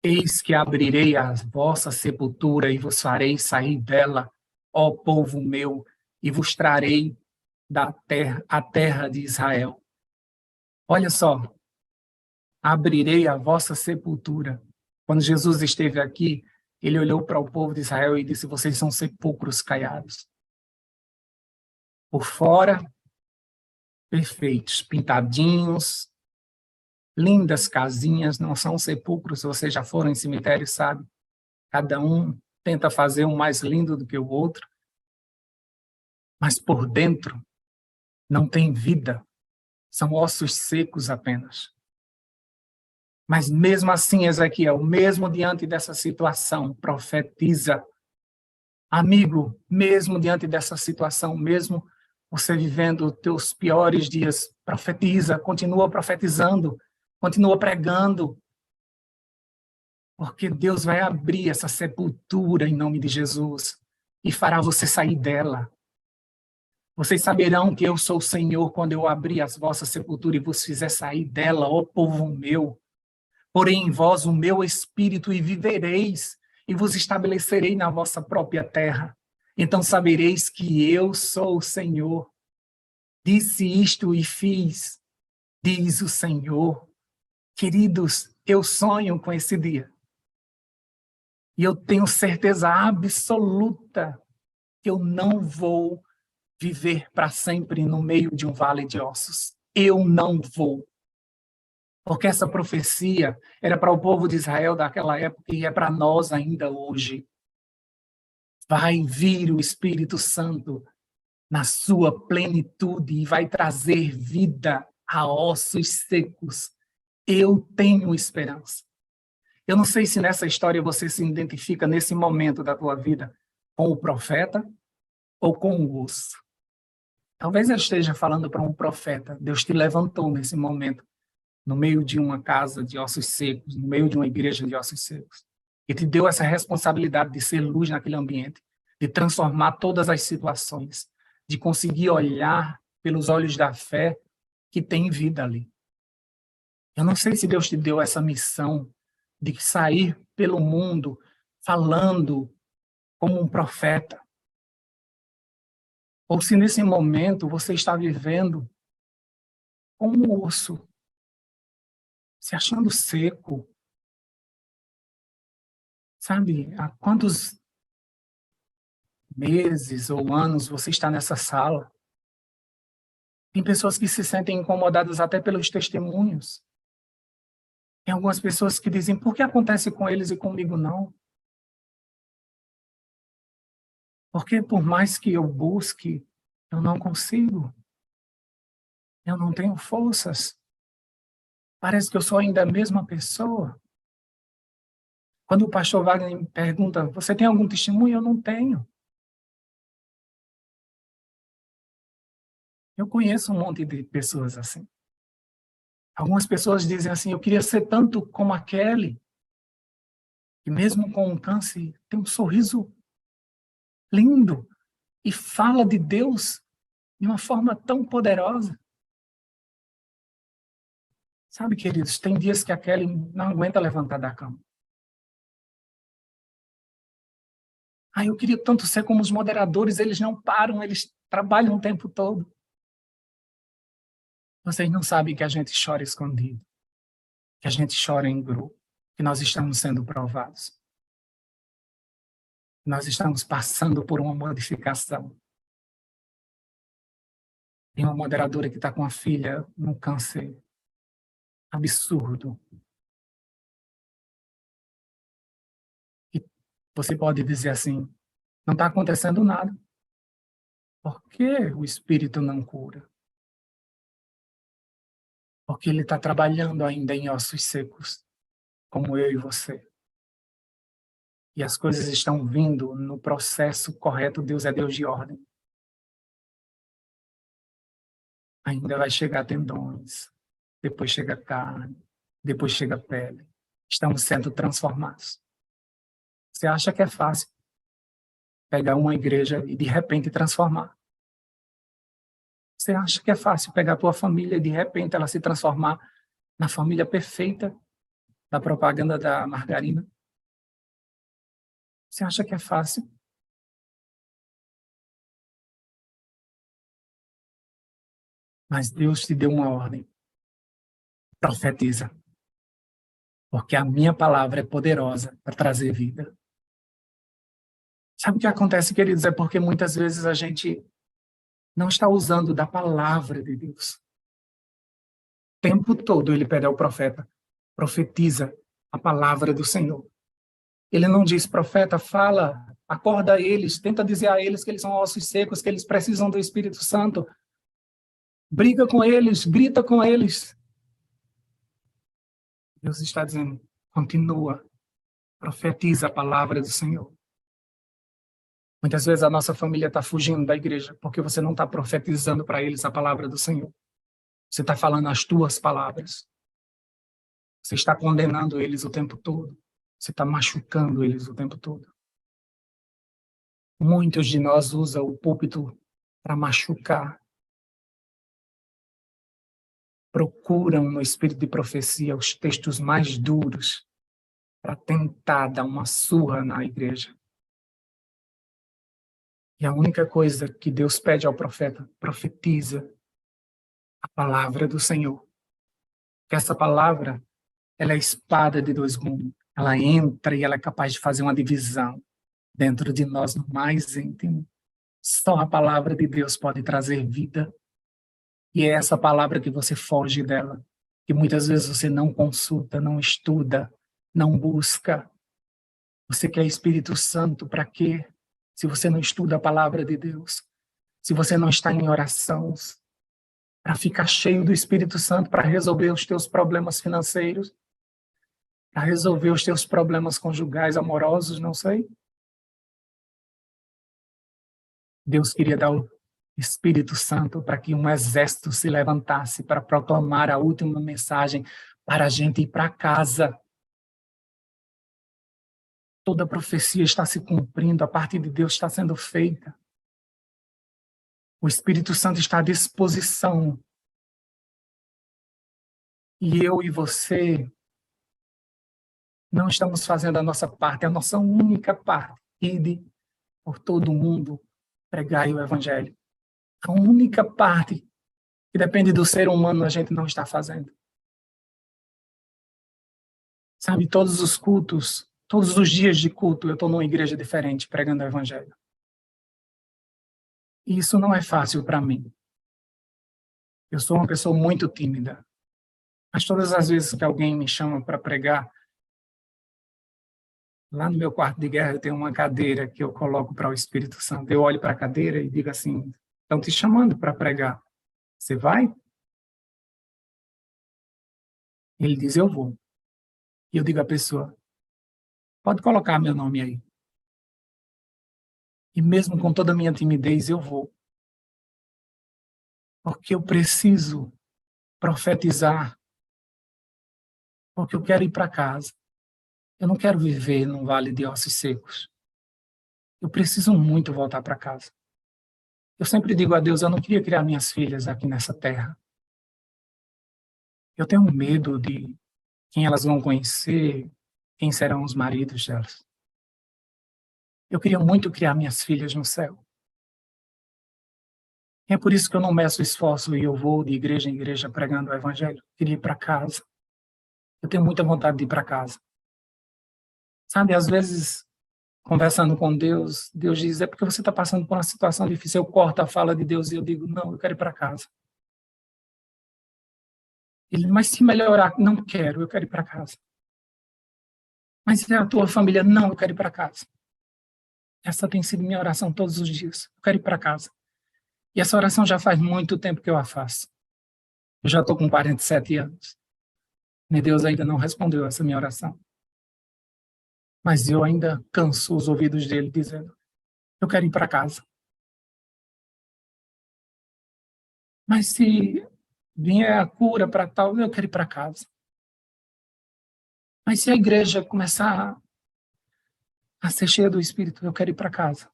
eis que abrirei a vossa sepultura e vos farei sair dela, ó povo meu, e vos trarei da terra, a terra de Israel. Olha só, abrirei a vossa sepultura. Quando Jesus esteve aqui, ele olhou para o povo de Israel e disse: vocês são sepulcros caiados. Por fora, perfeitos, pintadinhos, lindas casinhas, não são sepulcros, vocês já foram em cemitério, sabe? Cada um tenta fazer um mais lindo do que o outro, mas por dentro não tem vida, são ossos secos apenas. Mas mesmo assim, Ezequiel, mesmo diante dessa situação, profetiza. Amigo, mesmo diante dessa situação, mesmo você vivendo os teus piores dias, profetiza, continua profetizando, continua pregando, porque Deus vai abrir essa sepultura em nome de Jesus e fará você sair dela. Vocês saberão que eu sou o Senhor quando eu abrir as vossas sepulturas e vos fizer sair dela, ó povo meu. Porém em vós o meu espírito e vivereis, e vos estabelecerei na vossa própria terra. Então sabereis que eu sou o Senhor. Disse isto e fiz, diz o Senhor. Queridos, eu sonho com esse dia. E eu tenho certeza absoluta que eu não vou viver para sempre no meio de um vale de ossos. Eu não vou. Porque essa profecia era para o povo de Israel daquela época e é para nós ainda hoje. Vai vir o Espírito Santo na sua plenitude e vai trazer vida a ossos secos. Eu tenho esperança. Eu não sei se nessa história você se identifica nesse momento da tua vida com o profeta ou com o osso. Talvez eu esteja falando para um profeta. Deus te levantou nesse momento, no meio de uma casa de ossos secos, no meio de uma igreja de ossos secos. E te deu essa responsabilidade de ser luz naquele ambiente, de transformar todas as situações, de conseguir olhar pelos olhos da fé que tem vida ali. Eu não sei se Deus te deu essa missão de sair pelo mundo falando como um profeta, ou se nesse momento você está vivendo como um osso, se achando seco. Sabe, há quantos meses ou anos você está nessa sala? Tem pessoas que se sentem incomodadas até pelos testemunhos. Tem algumas pessoas que dizem, por que acontece com eles e comigo não? Porque por mais que eu busque, eu não consigo. Eu não tenho forças. Parece que eu sou ainda a mesma pessoa. Quando o pastor Wagner me pergunta, você tem algum testemunho? Eu não tenho. Eu conheço um monte de pessoas assim. Algumas pessoas dizem assim, eu queria ser tanto como a Kelly, que mesmo com um câncer tem um sorriso lindo e fala de Deus de uma forma tão poderosa. Sabe, queridos, tem dias que a Kelly não aguenta levantar da cama. Eu queria tanto ser como os moderadores, eles não param, eles trabalham o tempo todo. Vocês não sabem que a gente chora escondido, que a gente chora em grupo, que nós estamos sendo provados. Nós estamos passando por uma modificação. Tem uma moderadora que está com a filha num câncer absurdo. E você pode dizer assim, não está acontecendo nada. Por que o Espírito não cura? Porque ele está trabalhando ainda em ossos secos, como eu e você. E as coisas estão vindo no processo correto. Deus é Deus de ordem. Ainda vai chegar tendões, depois chega carne, depois chega pele. Estamos sendo transformados. Você acha que é fácil pegar uma igreja e de repente transformar? Você acha que é fácil pegar a tua família e de repente ela se transformar na família perfeita da propaganda da margarina? Você acha que é fácil? Mas Deus te deu uma ordem. Profetiza. Porque a minha palavra é poderosa para trazer vida. Sabe o que acontece, queridos? É porque muitas vezes a gente não está usando da palavra de Deus. O tempo todo ele pede ao profeta, profetiza a palavra do Senhor. Ele não diz, profeta, fala, acorda eles, tenta dizer a eles que eles são ossos secos, que eles precisam do Espírito Santo. Briga com eles, grita com eles. Deus está dizendo, continua, profetiza a palavra do Senhor. Muitas vezes a nossa família está fugindo da igreja porque você não está profetizando para eles a palavra do Senhor. Você está falando as tuas palavras. Você está condenando eles o tempo todo. Você está machucando eles o tempo todo. Muitos de nós usam o púlpito para machucar. Procuram no espírito de profecia os textos mais duros para tentar dar uma surra na igreja. E a única coisa que Deus pede ao profeta, profetiza a palavra do Senhor. Que essa palavra, ela é a espada de dois gumes. Ela entra e ela é capaz de fazer uma divisão dentro de nós no mais íntimo. Só a palavra de Deus pode trazer vida. E é essa palavra que você foge dela, que muitas vezes você não consulta, não estuda, não busca. Você quer Espírito Santo para quê? Se você não estuda a palavra de Deus, se você não está em oração, para ficar cheio do Espírito Santo, para resolver os teus problemas financeiros, para resolver os teus problemas conjugais, amorosos, não sei. Deus queria dar o Espírito Santo para que um exército se levantasse para proclamar a última mensagem para a gente ir para casa. Toda a profecia está se cumprindo, a parte de Deus está sendo feita. O Espírito Santo está à disposição. E eu e você não estamos fazendo a nossa parte, a nossa única parte. Ide por todo mundo, pregai o Evangelho. A única parte que depende do ser humano a gente não está fazendo. Sabe, todos os cultos, todos os dias de culto, eu estou numa igreja diferente pregando o evangelho. E isso não é fácil para mim. Eu sou uma pessoa muito tímida. Mas todas as vezes que alguém me chama para pregar, lá no meu quarto de guerra eu tenho uma cadeira que eu coloco para o Espírito Santo. Eu olho para a cadeira e digo assim: estão te chamando para pregar. Você vai? Ele diz: eu vou. E eu digo à pessoa: pode colocar meu nome aí. E mesmo com toda a minha timidez, eu vou. Porque eu preciso profetizar. Porque eu quero ir para casa. Eu não quero viver num vale de ossos secos. Eu preciso muito voltar para casa. Eu sempre digo a Deus: eu não queria criar minhas filhas aqui nessa terra. Eu tenho medo de quem elas vão conhecer, quem serão os maridos delas. Eu queria muito criar minhas filhas no céu. E é por isso que eu não meço esforço e eu vou de igreja em igreja pregando o evangelho. Eu queria ir para casa. Eu tenho muita vontade de ir para casa. Sabe, às vezes, conversando com Deus, Deus diz: é porque você está passando por uma situação difícil. Eu corto a fala de Deus e eu digo: não, eu quero ir para casa. Ele: mas se melhorar, não quero, eu quero ir para casa. Mas se é a tua família, não, eu quero ir para casa. Essa tem sido minha oração todos os dias. Eu quero ir para casa. E essa oração já faz muito tempo que eu a faço. Eu já estou com 47 anos. E Deus ainda não respondeu essa minha oração. Mas eu ainda canso os ouvidos dele dizendo: eu quero ir para casa. Mas se vier a cura para tal, eu quero ir para casa. Mas se a igreja começar a ser cheia do Espírito, eu quero ir para casa.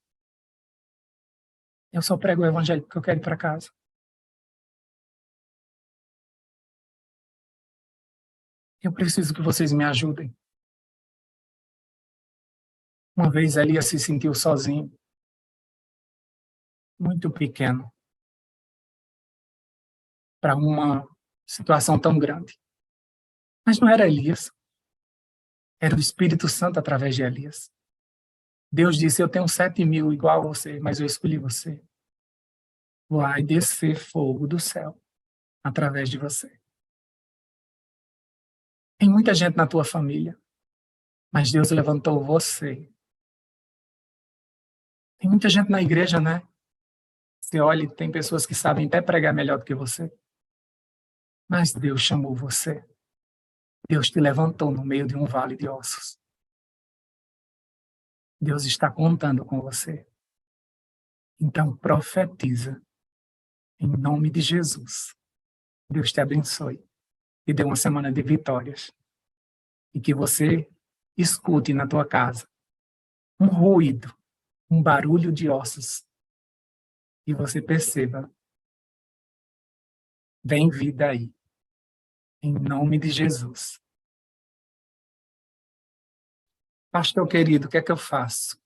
Eu só prego o evangelho porque eu quero ir para casa. Eu preciso que vocês me ajudem. Uma vez Elias se sentiu sozinho, muito pequeno, para uma situação tão grande. Mas não era Elias. Era o Espírito Santo através de Elias. Deus disse: eu tenho 7.000 igual a você, mas eu escolhi você. Vai descer fogo do céu através de você. Tem muita gente na tua família, mas Deus levantou você. Tem muita gente na igreja, né? Você olha e tem pessoas que sabem até pregar melhor do que você. Mas Deus chamou você. Deus te levantou no meio de um vale de ossos. Deus está contando com você. Então profetiza em nome de Jesus. Deus te abençoe e dê uma semana de vitórias. E que você escute na tua casa um ruído, um barulho de ossos. E você perceba: vem vida aí. Em nome de Jesus. Pastor querido, o que é que eu faço?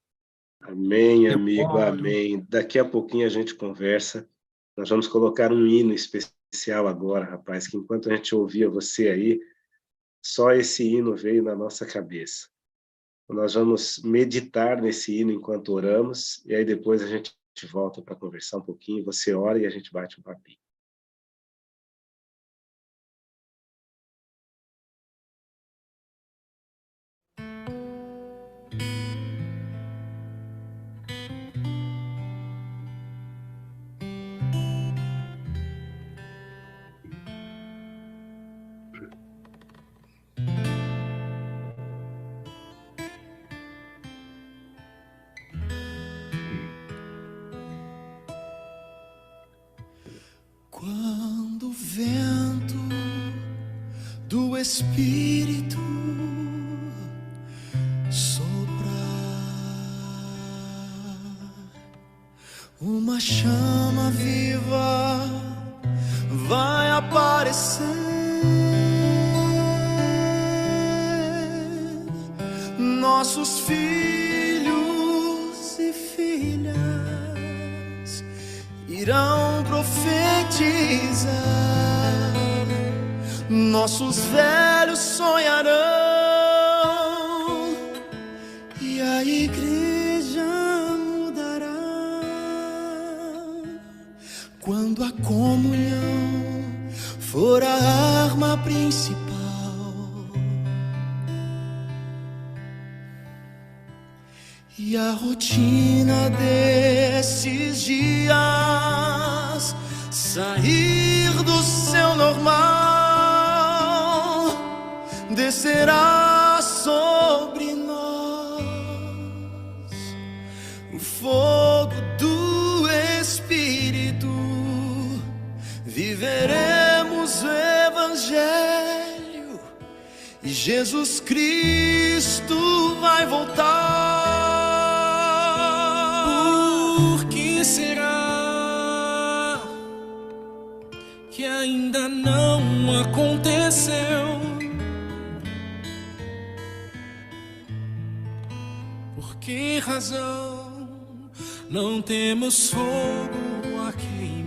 Amém, Eu amigo, oro. amém. Daqui a pouquinho a gente conversa. Nós vamos colocar um hino especial agora, rapaz, que enquanto a gente ouvia você aí, só esse hino veio na nossa cabeça. Nós vamos meditar nesse hino enquanto oramos, e aí depois a gente volta para conversar um pouquinho, você ora e a gente bate um papinho. Quando o vento do Espírito soprar, uma chama viva vai aparecer. Nossos filhos e filhas irão profetizar, nossos velhos sonharão a arma principal. E a rotina desses dias, sair do seu normal, descerá sobre nós o fogo do Espírito. Viveremos o Evangelho e Jesus Cristo vai voltar. Por que será que ainda não aconteceu? Por que razão não temos fogo a queimar?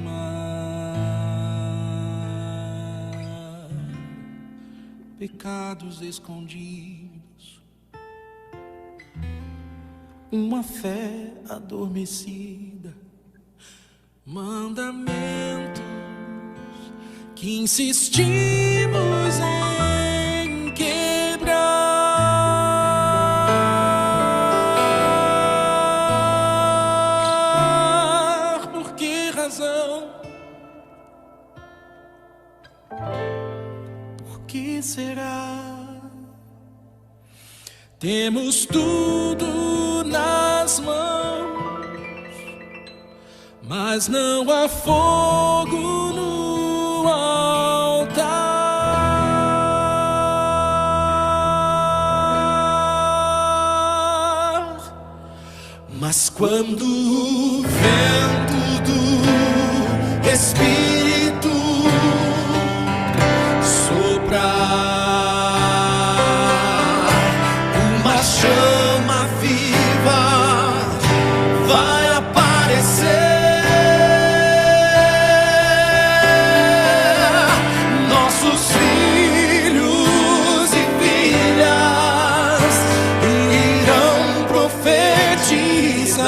Pecados escondidos, uma fé adormecida, mandamentos que insistimos em quebrar. Por que razão? Por que será? Temos tudo nas mãos, mas não há fogo no altar. Mas quando o vento do Espírito soprar, uma chama viva vai aparecer. Nossos filhos e filhas irão profetizar,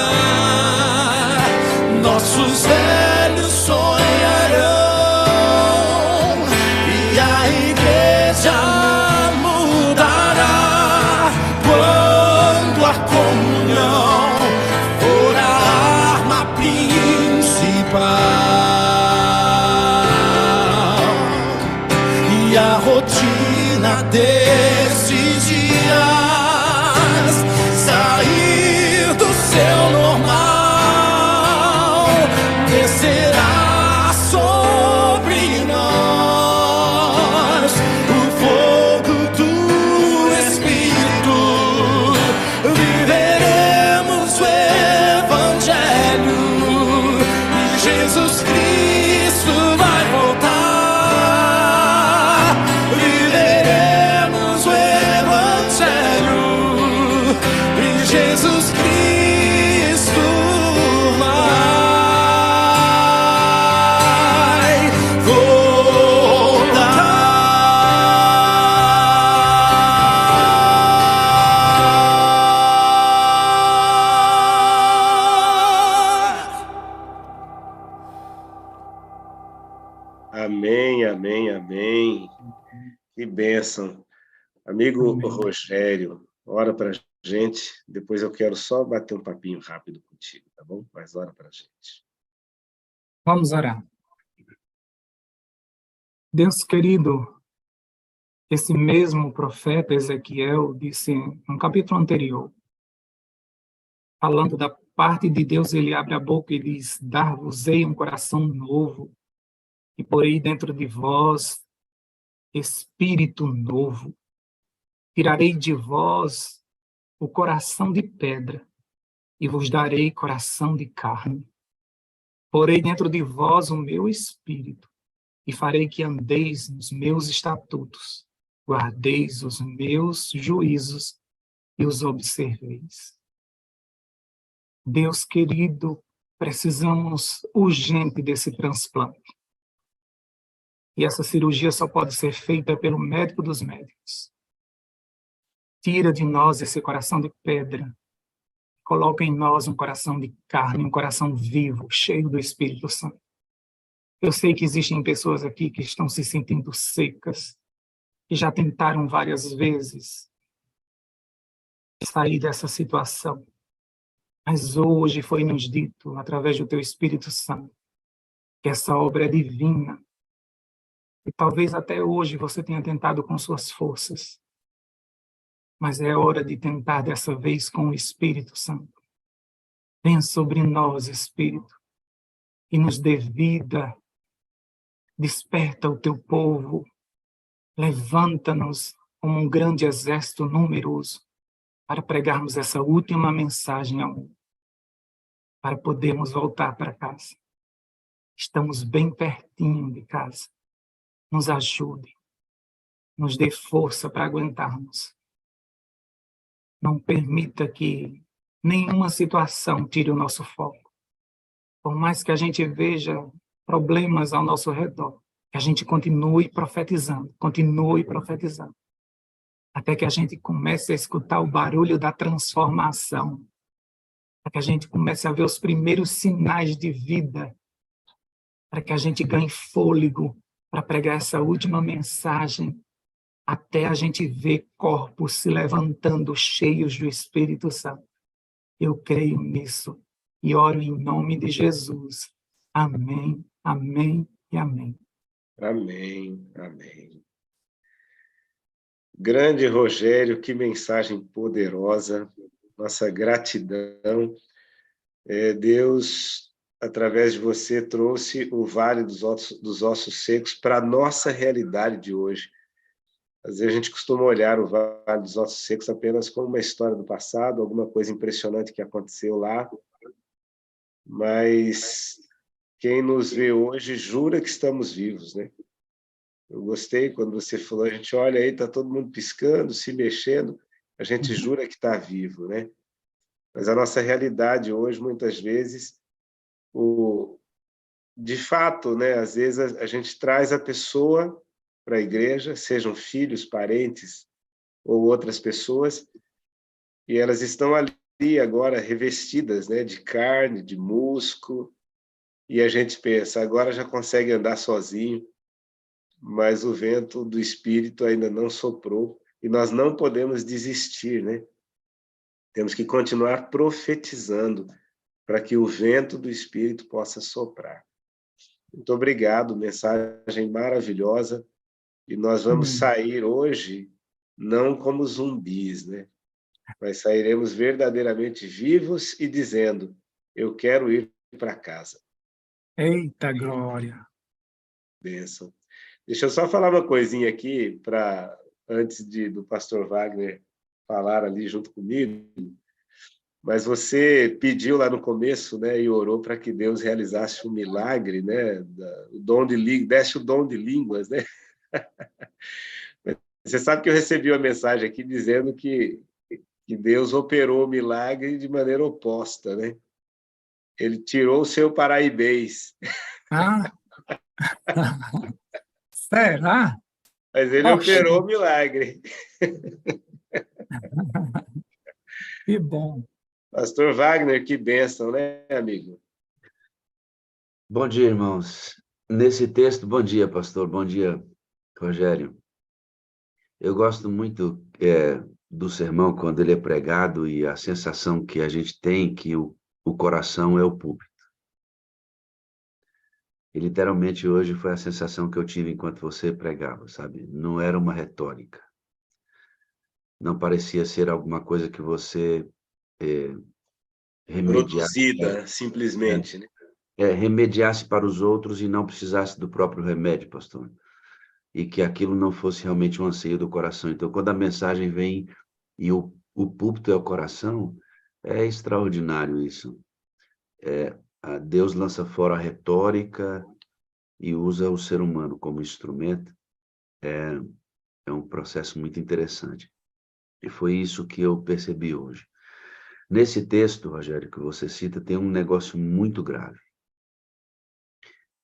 nossos velhos sonharão e a igreja mudará quando a comunhão for a arma principal. E a rotina desses dias, sair do seu normal, descerá sobre nós o fogo do Espírito. Viveremos o Evangelho e Jesus Cristo vai voltar. Viveremos o Evangelho e Jesus Cristo vai voltar. Amém, amém, amém. Que bênção. Amigo Amém. Rogério, ora para a gente. Depois eu quero só bater um papinho rápido contigo, tá bom? Mas ora para a gente. Vamos orar. Deus querido, esse mesmo profeta Ezequiel disse no capítulo anterior, falando da parte de Deus, ele abre a boca e diz: dar-vos-ei um coração novo, e porei dentro de vós espírito novo. Tirarei de vós o coração de pedra, e vos darei coração de carne. Porei dentro de vós o meu espírito, e farei que andeis nos meus estatutos, guardeis os meus juízos e os observeis. Deus querido, precisamos urgente desse transplante. E essa cirurgia só pode ser feita pelo médico dos médicos. Tira de nós esse coração de pedra. Coloca em nós um coração de carne, um coração vivo, cheio do Espírito Santo. Eu sei que existem pessoas aqui que estão se sentindo secas, que já tentaram várias vezes sair dessa situação. Mas hoje foi nos dito, através do Teu Espírito Santo, que essa obra é divina. E talvez até hoje você tenha tentado com suas forças. Mas é hora de tentar dessa vez com o Espírito Santo. Venha sobre nós, Espírito, e nos dê vida. Desperta o Teu povo. Levanta-nos como um grande exército numeroso para pregarmos essa última mensagem ao mundo, para podermos voltar para casa. Estamos bem pertinho de casa. Nos ajude, nos dê força para aguentarmos. Não permita que nenhuma situação tire o nosso foco. Por mais que a gente veja problemas ao nosso redor, que a gente continue profetizando, até que a gente comece a escutar o barulho da transformação, para que a gente comece a ver os primeiros sinais de vida, para que a gente ganhe fôlego para pregar essa última mensagem, até a gente ver corpos se levantando cheios do Espírito Santo. Eu creio nisso e oro em nome de Jesus. Amém, amém e amém. Amém, amém. Grande Rogério, que mensagem poderosa. Nossa gratidão. Deus, através de você, trouxe o Vale dos Ossos Secos para a nossa realidade de hoje. Às vezes a gente costuma olhar o Vale dos Ossos Secos apenas como uma história do passado, alguma coisa impressionante que aconteceu lá, mas quem nos vê hoje jura que estamos vivos, né? Eu gostei quando você falou, a gente olha aí, está todo mundo piscando, se mexendo, a gente jura que está vivo, né? Mas a nossa realidade hoje, muitas vezes, de fato, né, às vezes a gente traz a pessoa para a igreja, sejam filhos, parentes ou outras pessoas, e elas estão ali agora revestidas, né, de carne, de músculo, e a gente pensa, agora já consegue andar sozinho, mas o vento do Espírito ainda não soprou, e nós não podemos desistir, né? Temos que continuar profetizando para que o vento do Espírito possa soprar. Muito obrigado, mensagem maravilhosa. E nós vamos sair hoje não como zumbis, né? Mas sairemos verdadeiramente vivos e dizendo, eu quero ir para casa. Eita glória! Bênção. Deixa eu só falar uma coisinha aqui, antes do pastor Wagner falar ali junto comigo, mas você pediu lá no começo, né, e orou para que Deus realizasse um milagre, né, desse o dom de línguas, né? Você sabe que eu recebi uma mensagem aqui dizendo que Deus operou o milagre de maneira oposta, né? Ele tirou o seu paraibês. Ah? Será? Mas ele operou o milagre. Que bom. Pastor Wagner, que bênção, né, amigo? Bom dia, irmãos. Nesse texto, bom dia, pastor, bom dia, Rogério. Eu gosto muito do sermão quando ele é pregado e a sensação que a gente tem que o coração é o púlpito. E literalmente hoje foi a sensação que eu tive enquanto você pregava, sabe? Não era uma retórica. Não parecia ser alguma coisa que você remediasse. Produzida, simplesmente, né? Remediasse para os outros e não precisasse do próprio remédio, pastor. E que aquilo não fosse realmente um anseio do coração. Então, quando a mensagem vem e o púlpito é o coração, é extraordinário isso. Deus lança fora a retórica e usa o ser humano como instrumento. É um processo muito interessante. E foi isso que eu percebi hoje. Nesse texto, Rogério, que você cita, tem um negócio muito grave.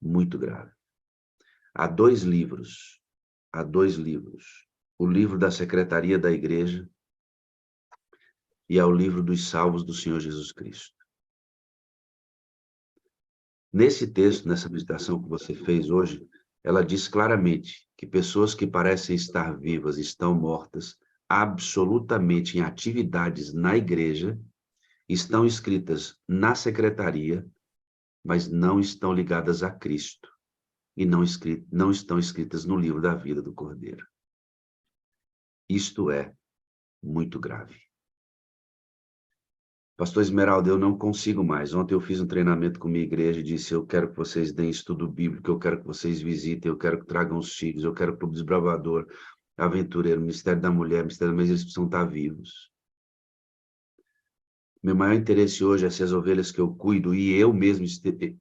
Muito grave. Há dois livros. O livro da Secretaria da Igreja e ao livro dos Salvos do Senhor Jesus Cristo. Nesse texto, nessa meditação que você fez hoje, ela diz claramente que pessoas que parecem estar vivas estão mortas absolutamente em atividades na igreja, estão inscritas na secretaria, mas não estão ligadas a Cristo e não estão escritas no livro da vida do Cordeiro. Isto é muito grave. Pastor Esmeralda, eu não consigo mais. Ontem eu fiz um treinamento com minha igreja e disse, eu quero que vocês deem estudo bíblico, eu quero que vocês visitem, eu quero que tragam os filhos, eu quero o Clube Desbravador, Aventureiro, Ministério da Mulher, Ministério da Mulher, eles precisam estar vivos. Meu maior interesse hoje é se as ovelhas que eu cuido e eu mesmo,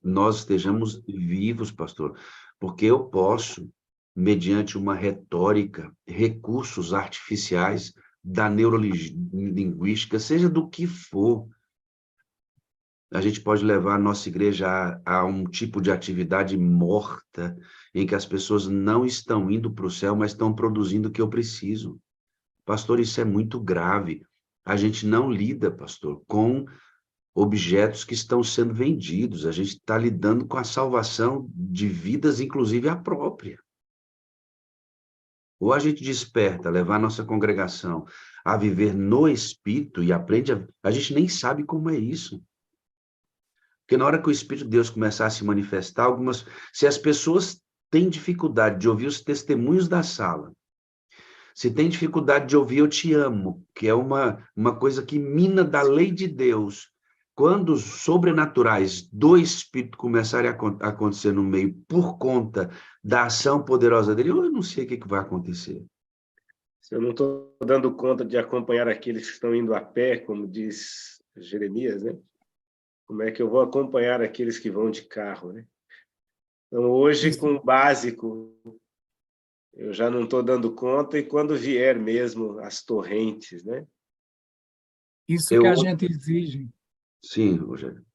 nós estejamos vivos, pastor, porque eu posso, mediante uma retórica, recursos artificiais da neurolinguística, seja do que for, a gente pode levar a nossa igreja a um tipo de atividade morta, em que as pessoas não estão indo para o céu, mas estão produzindo o que eu preciso. Pastor, isso é muito grave. A gente não lida, pastor, com objetos que estão sendo vendidos. A gente está lidando com a salvação de vidas, inclusive a própria. Ou a gente desperta, levar a nossa congregação a viver no Espírito e aprende a gente nem sabe como é isso. Porque na hora que o Espírito de Deus começar a se manifestar, se as pessoas têm dificuldade de ouvir os testemunhos da sala, se tem dificuldade de ouvir eu te amo, que é uma coisa que mina da lei de Deus, quando os sobrenaturais do Espírito começarem a acontecer no meio por conta da ação poderosa dele, eu não sei o que vai acontecer. Se eu não estou dando conta de acompanhar aqueles que estão indo a pé, como diz Jeremias, né? Como é que eu vou acompanhar aqueles que vão de carro, né? Então, hoje, com o básico, eu já não estou dando conta, e quando vier mesmo as torrentes, né? Isso que a gente exige. Sim, Rogério.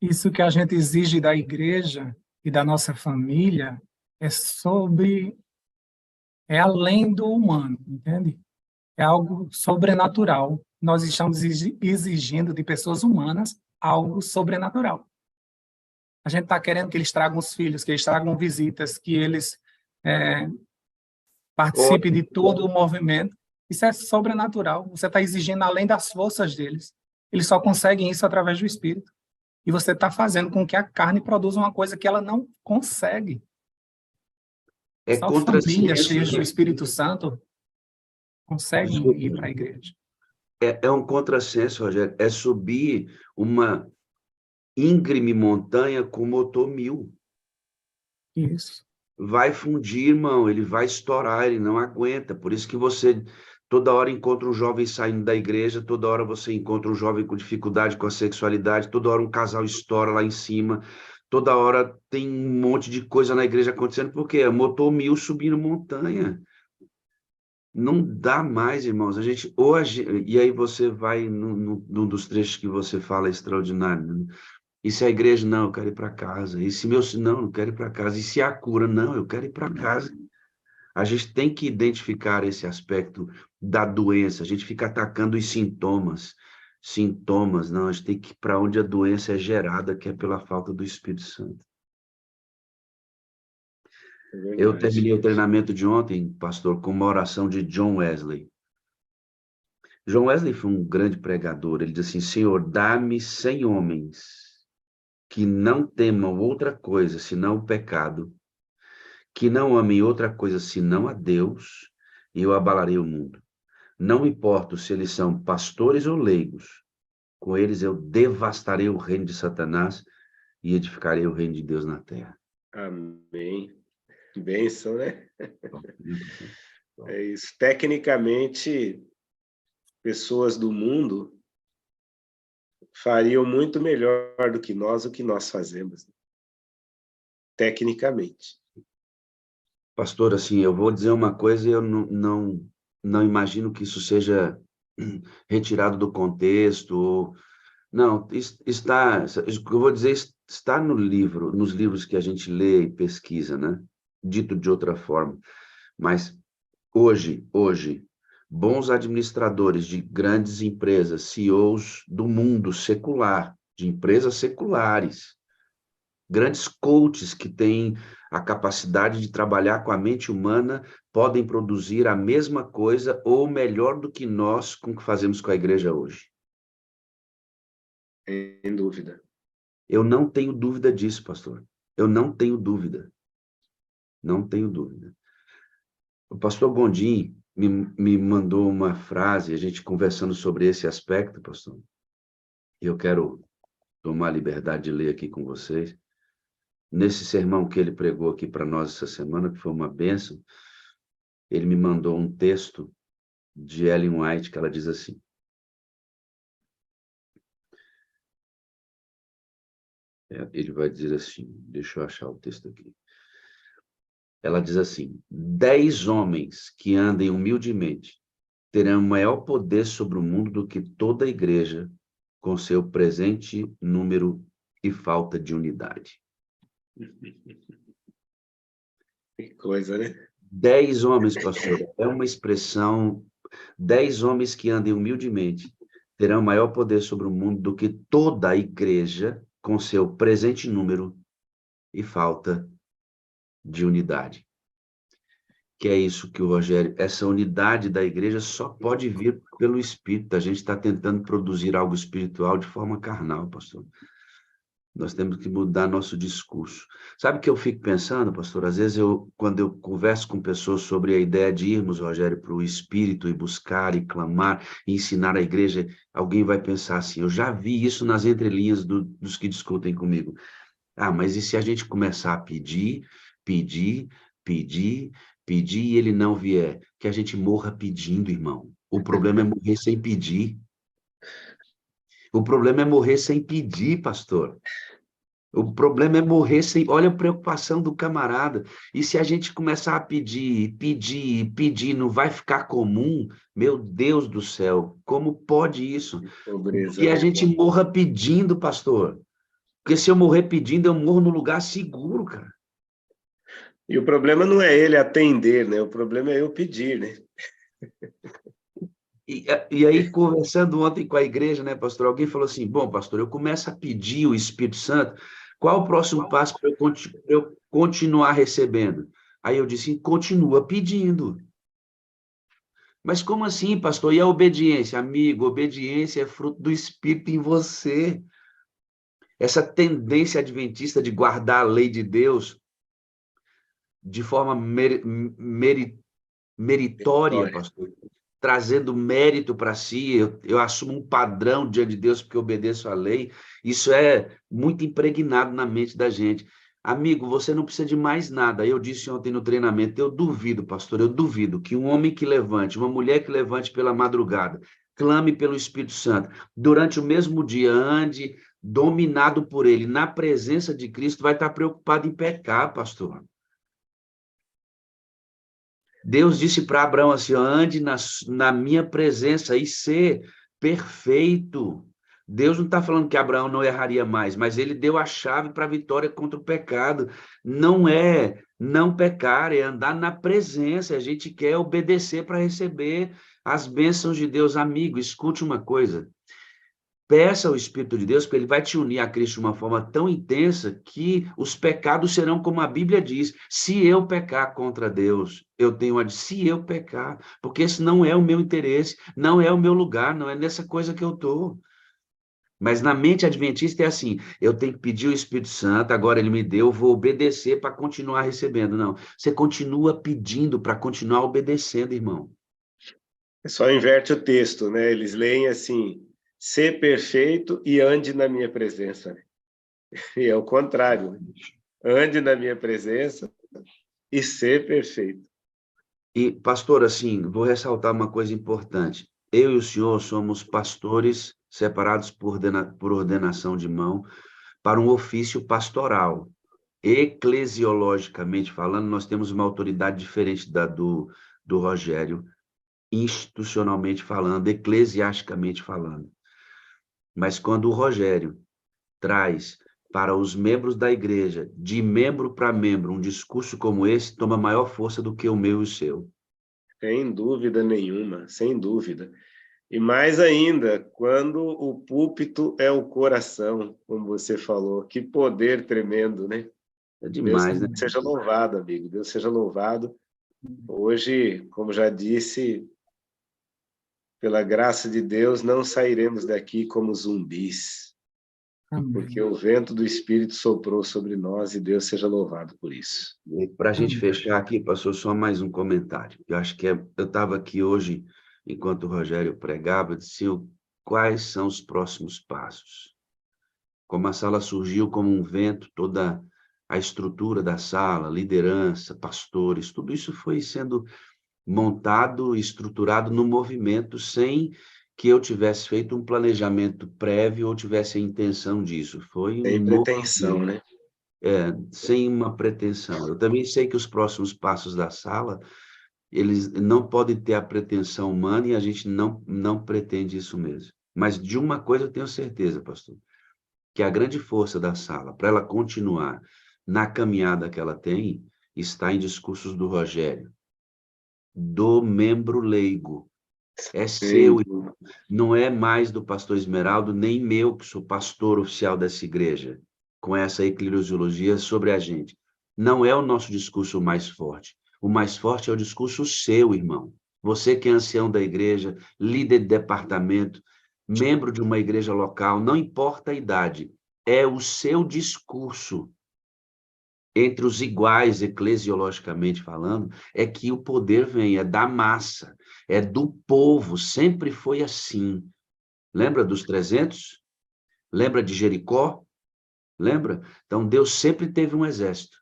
Isso que a gente exige da igreja e da nossa família é além do humano, entende? É algo sobrenatural. Nós estamos exigindo de pessoas humanas algo sobrenatural. A gente está querendo que eles tragam os filhos, que eles tragam visitas, que eles participem de todo o movimento. Isso é sobrenatural. Você está exigindo além das forças deles. Eles só conseguem isso através do Espírito. E você está fazendo com que a carne produza uma coisa que ela não consegue. Só famílias cheias do Espírito Santo conseguem ir para a igreja. É um contrassenso, Rogério. É subir uma íngreme montanha com motor 1000. Isso. Vai fundir, irmão. Ele vai estourar, ele não aguenta. Por isso que você toda hora encontra um jovem saindo da igreja, toda hora você encontra um jovem com dificuldade com a sexualidade, toda hora um casal estoura lá em cima, toda hora tem um monte de coisa na igreja acontecendo, porque é motor 1000 subindo montanha. Não dá mais, irmãos. E aí você vai num dos trechos que você fala extraordinário. E se a igreja, não, eu quero ir para casa. E se não, eu quero ir para casa. E se a cura, não, eu quero ir para casa. A gente tem que identificar esse aspecto da doença. A gente fica atacando os sintomas. Sintomas, não. A gente tem que ir para onde a doença é gerada, que é pela falta do Espírito Santo. Eu terminei o treinamento de ontem, pastor, com uma oração de John Wesley. John Wesley foi um grande pregador. Ele diz assim: Senhor, dá-me 100 homens que não temam outra coisa senão o pecado, que não amem outra coisa senão a Deus, e eu abalarei o mundo. Não importa se eles são pastores ou leigos, com eles eu devastarei o reino de Satanás e edificarei o reino de Deus na terra. Amém. Que bênção, né? É isso. Tecnicamente, pessoas do mundo fariam muito melhor do que nós o que nós fazemos. Tecnicamente. Pastor, assim, eu vou dizer uma coisa e eu não imagino que isso seja retirado do contexto. Não, eu vou dizer, está no livro, nos livros que a gente lê e pesquisa, né? Dito de outra forma. Mas hoje, bons administradores de grandes empresas, CEOs do mundo secular, de empresas seculares, Grandes coaches que têm a capacidade de trabalhar com a mente humana podem produzir a mesma coisa ou melhor do que nós com o que fazemos com a igreja hoje. Sem dúvida. Eu não tenho dúvida disso, pastor. Eu não tenho dúvida. Não tenho dúvida. O pastor Gondim me mandou uma frase, a gente conversando sobre esse aspecto, pastor. E eu quero tomar a liberdade de ler aqui com vocês. Nesse sermão que ele pregou aqui para nós essa semana, que foi uma bênção, ele me mandou um texto de Ellen White, que ela diz assim: ele vai dizer assim, deixa eu achar o texto aqui. Ela diz assim: 10 homens que andem humildemente terão maior poder sobre o mundo do que toda a igreja, com seu presente número e falta de unidade. Que coisa, né? 10 homens, pastor, é uma expressão, 10 homens que andem humildemente terão maior poder sobre o mundo do que toda a igreja, com seu presente número e falta de unidade. Que é isso que o Rogério, essa unidade da igreja só pode vir pelo Espírito. A gente está tentando produzir algo espiritual de forma carnal, pastor. Nós temos que mudar nosso discurso. Sabe o que eu fico pensando, pastor? Às vezes, quando eu converso com pessoas sobre a ideia de irmos, Rogério, para o Espírito e buscar e clamar e ensinar a igreja, alguém vai pensar assim: eu já vi isso nas entrelinhas dos que discutem comigo. Ah, mas e se a gente começar a pedir e ele não vier? Que a gente morra pedindo, irmão. O problema é morrer sem pedir. O problema é morrer sem pedir, pastor. O problema é morrer sem... Olha a preocupação do camarada. E se a gente começar a pedir, não vai ficar comum? Meu Deus do céu, como pode isso? Pobreza, Que a né? gente morra pedindo, pastor. Porque se eu morrer pedindo, eu morro no lugar seguro, cara. E o problema não é ele atender, né? O problema é eu pedir, né? E aí, conversando ontem com a igreja, né, pastor, alguém falou assim: bom, pastor, eu começo a pedir o Espírito Santo, qual o próximo passo para eu continuar recebendo? Aí eu disse: continua pedindo. Mas como assim, pastor? E a obediência? Amigo, obediência é fruto do Espírito em você. Essa tendência adventista de guardar a lei de Deus de forma meritória, pastor, trazendo mérito para si, eu assumo um padrão diante de Deus porque obedeço à lei, isso é muito impregnado na mente da gente. Amigo, você não precisa de mais nada. Eu disse ontem no treinamento, eu duvido, pastor, eu duvido que um homem que levante, uma mulher que levante pela madrugada, clame pelo Espírito Santo, durante o mesmo dia, ande dominado por ele, na presença de Cristo, vai estar preocupado em pecar, pastor. Deus disse para Abraão assim: ande na minha presença e ser perfeito. Deus não está falando que Abraão não erraria mais, mas ele deu a chave para a vitória contra o pecado. Não é não pecar, é andar na presença. A gente quer obedecer para receber as bênçãos de Deus. Amigo, escute uma coisa. Peça ao Espírito de Deus, porque ele vai te unir a Cristo de uma forma tão intensa que os pecados serão como a Bíblia diz: se eu pecar contra Deus, eu tenho se eu pecar, porque esse não é o meu interesse, não é o meu lugar, não é nessa coisa que eu estou. Mas na mente adventista é assim: eu tenho que pedir o Espírito Santo, agora ele me deu, eu vou obedecer para continuar recebendo. Não, você continua pedindo para continuar obedecendo, irmão. Só inverte o texto, né? Eles leem assim: ser perfeito e ande na minha presença. E é o contrário, né? Ande na minha presença e ser perfeito. E, pastor, assim, vou ressaltar uma coisa importante. Eu e o senhor somos pastores separados por ordenação de mão para um ofício pastoral. Eclesiologicamente falando, nós temos uma autoridade diferente do Rogério, institucionalmente falando, eclesiasticamente falando. Mas quando o Rogério traz para os membros da igreja, de membro para membro, um discurso como esse, toma maior força do que o meu e o seu. Sem dúvida nenhuma, sem dúvida. E mais ainda, quando o púlpito é o coração, como você falou, que poder tremendo, né? É Deus demais, né? seja louvado, amigo. Deus seja louvado. Hoje, como já disse, pela graça de Deus, não sairemos daqui como zumbis, porque Amém. o vento do Espírito soprou sobre nós e Deus seja louvado por isso. Para a gente Amém. fechar aqui, pastor, só mais um comentário. Eu acho que eu estava aqui hoje, enquanto o Rogério pregava, eu disse, quais são os próximos passos? Como a sala surgiu como um vento, toda a estrutura da sala, liderança, pastores, tudo isso foi sendo montado, estruturado no movimento, sem que eu tivesse feito um planejamento prévio ou tivesse a intenção disso. Foi Sem um pretensão, movimento, né? sem uma pretensão. Eu também sei que os próximos passos da sala, eles não podem ter a pretensão humana e a gente não pretende isso mesmo. Mas de uma coisa eu tenho certeza, pastor, que a grande força da sala, para ela continuar na caminhada que ela tem, está em discursos do Rogério, do membro leigo. É Sem seu, dúvida. não é mais do pastor Esmeraldo, nem meu, que sou pastor oficial dessa igreja, com essa eclesiologia sobre a gente. Não é o nosso discurso mais forte. O mais forte é o discurso seu, irmão. Você que é ancião da igreja, líder de departamento, membro de uma igreja local, não importa a idade, é o seu discurso entre os iguais, eclesiologicamente falando, é que o poder vem, é da massa, é do povo, sempre foi assim. Lembra dos 300? Lembra de Jericó? Lembra? Então, Deus sempre teve um exército.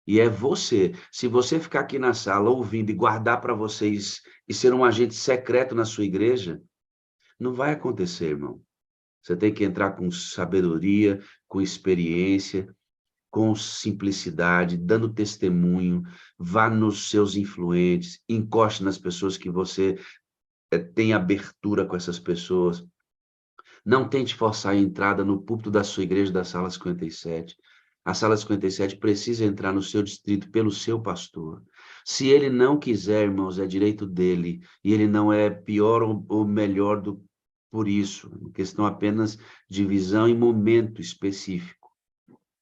E é você. Se você ficar aqui na sala ouvindo e guardar para vocês e ser um agente secreto na sua igreja, não vai acontecer, irmão. Você tem que entrar com sabedoria, com experiência, com simplicidade, dando testemunho, vá nos seus influentes, encoste nas pessoas que você tem abertura com essas pessoas. Não tente forçar a entrada no púlpito da sua igreja da Sala 57. A Sala 57 precisa entrar no seu distrito pelo seu pastor. Se ele não quiser, irmãos, é direito dele, e ele não é pior ou melhor por isso. É questão apenas de visão e momento específico.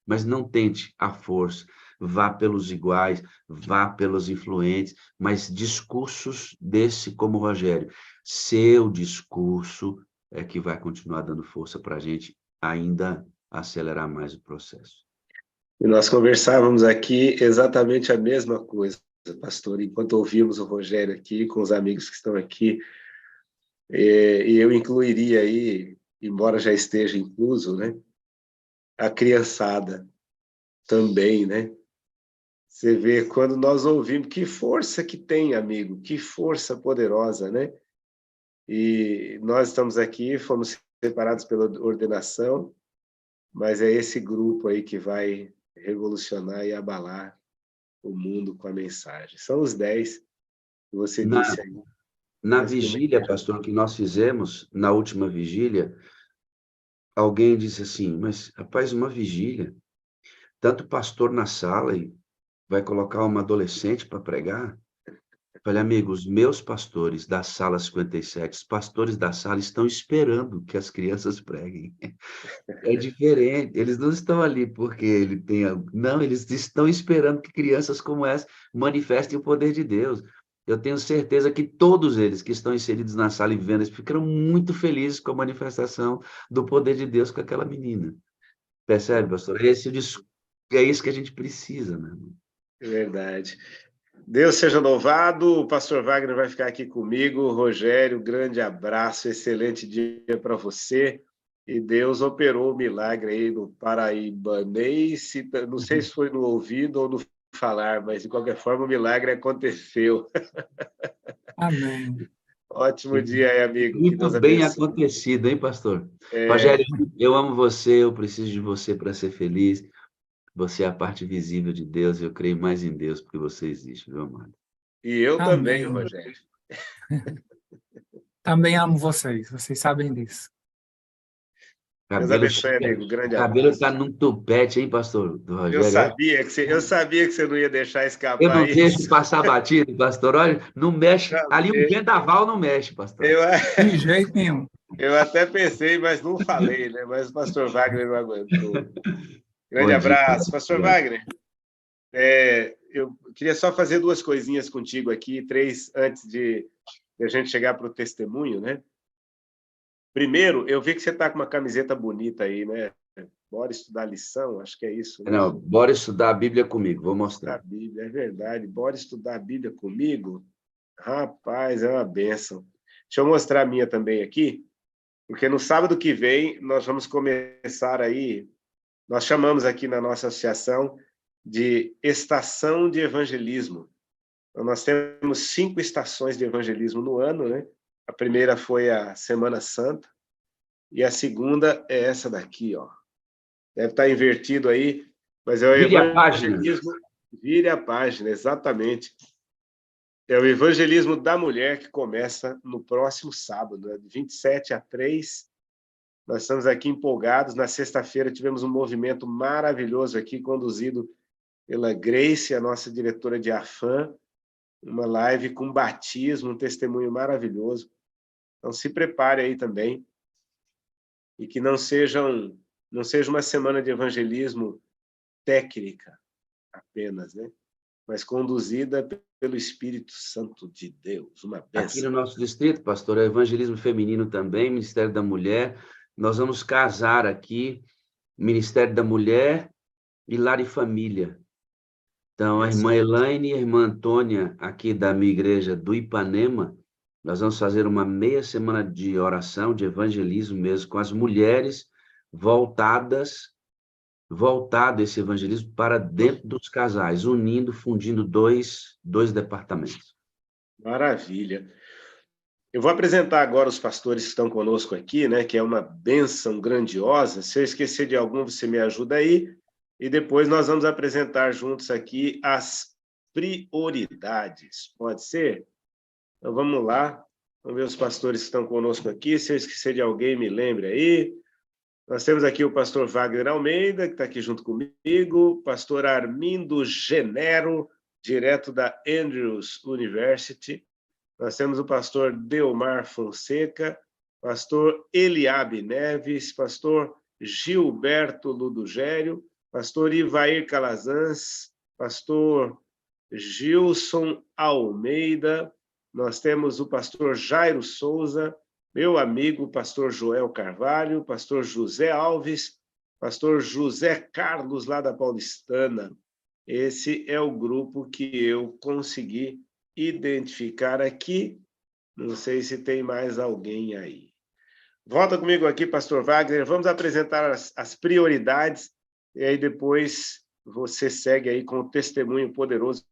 Mas não tente a força. Vá pelos iguais, vá pelos influentes, mas discursos desse como o Rogério. Seu discurso é que vai continuar dando força para a gente ainda acelerar mais o processo. E nós conversávamos aqui exatamente a mesma coisa, pastor, enquanto ouvimos o Rogério aqui, com os amigos que estão aqui, e eu incluiria aí, embora já esteja incluso, né, a criançada também, né? Você vê, quando nós ouvimos, que força que tem, amigo, que força poderosa, né? E nós estamos aqui, fomos separados pela ordenação, mas é esse grupo aí que vai revolucionar e abalar o mundo com a mensagem. São os 10 que você Na, disse aí. na Mas que uma vigília, pastor, que nós fizemos, na última vigília, alguém disse assim, mas, rapaz, uma vigília, tanto pastor na sala e vai colocar uma adolescente para pregar? Falei, amigo, os meus pastores da sala 57, os pastores da sala estão esperando que as crianças preguem. É diferente, eles não estão ali porque ele tem... Não, eles estão esperando que crianças como essa manifestem o poder de Deus. Eu tenho certeza que todos eles que estão inseridos na sala e vendo, eles ficaram muito felizes com a manifestação do poder de Deus com aquela menina. Percebe, pastor? É isso que a gente precisa, né? É verdade. Deus seja louvado. O pastor Wagner vai ficar aqui comigo. Rogério, grande abraço, excelente dia para você. E Deus operou o milagre aí no paraibanês. Não sei se foi no ouvido ou no falar, mas de qualquer forma o milagre aconteceu. Amém. Ótimo dia aí, amigo. Que Muito Deus bem abençoe. acontecido, hein, pastor? Rogério, eu amo você, eu preciso de você para ser feliz. Você é a parte visível de Deus, eu creio mais em Deus porque você existe, viu, amado? E eu também, Amém. Rogério. Também amo vocês sabem disso. Deus Cabelo abençoe, amigo. Grande o cabelo abraço. está num tupete, hein, pastor? Do Eu Rogério. sabia que você não ia deixar Eu escapar não deixo isso. passar batido, pastor. Olha, não mexe. Ali um Também. vendaval não mexe, pastor. Eu, De jeito nenhum. eu até pensei, mas não falei, né? Mas o pastor Wagner não aguentou. Grande Bom dia. abraço. Pastor Wagner, eu queria só fazer duas coisinhas contigo aqui, três, antes de a gente chegar para o testemunho, né? Primeiro, eu vi que você está com uma camiseta bonita aí, né? Bora estudar a lição, acho que é isso, né? Não, bora estudar a Bíblia comigo, vou A mostrar. Bíblia, é verdade. Bora estudar a Bíblia comigo? Rapaz, é uma bênção. Deixa eu mostrar a minha também aqui, porque no sábado que vem nós vamos começar aí, nós chamamos aqui na nossa associação de estação de evangelismo. Então, nós temos 5 estações de evangelismo no ano, né? A primeira foi a Semana Santa, e a segunda é essa daqui, ó. Deve estar invertido aí, mas é o Vire a página. evangelismo. Vire a página, exatamente. É o evangelismo da mulher que começa no próximo sábado, né? De 27 a 3. Nós estamos aqui empolgados. Na sexta-feira tivemos um movimento maravilhoso aqui, conduzido pela Grace, a nossa diretora de AFAM, uma live com batismo, um testemunho maravilhoso. Então, se prepare aí também. E que não seja uma semana de evangelismo técnica apenas, né? Mas conduzida pelo Espírito Santo de Deus. Uma Aqui no bênção. nosso distrito, pastor, é evangelismo feminino também, Ministério da Mulher. Nós vamos casar aqui, Ministério da Mulher e Lar e Família. Então, a irmã Elaine e a irmã Antônia, aqui da minha igreja do Ipanema, nós vamos fazer uma meia semana de oração, de evangelismo mesmo, com as mulheres voltado esse evangelismo para dentro dos casais, unindo, fundindo dois departamentos. Maravilha. Eu vou apresentar agora os pastores que estão conosco aqui, né? Que é uma bênção grandiosa. Se eu esquecer de algum, você me ajuda aí. E depois nós vamos apresentar juntos aqui as prioridades. Pode ser? Então vamos lá. Vamos ver os pastores que estão conosco aqui. Se eu esquecer de alguém, me lembre aí. Nós temos aqui o pastor Wagner Almeida, que está aqui junto comigo, pastor Armindo Genero, direto da Andrews University. Nós temos o pastor Delmar Fonseca, pastor Eliabe Neves, pastor Gilberto Ludogério, pastor Ivair Calazans, pastor Gilson Almeida, nós temos o pastor Jairo Souza, meu amigo pastor Joel Carvalho, pastor José Alves, pastor José Carlos, lá da Paulistana. Esse é o grupo que eu consegui identificar aqui. Não sei se tem mais alguém aí. Volta comigo aqui, pastor Wagner. Vamos apresentar as prioridades e aí depois você segue aí com o testemunho poderoso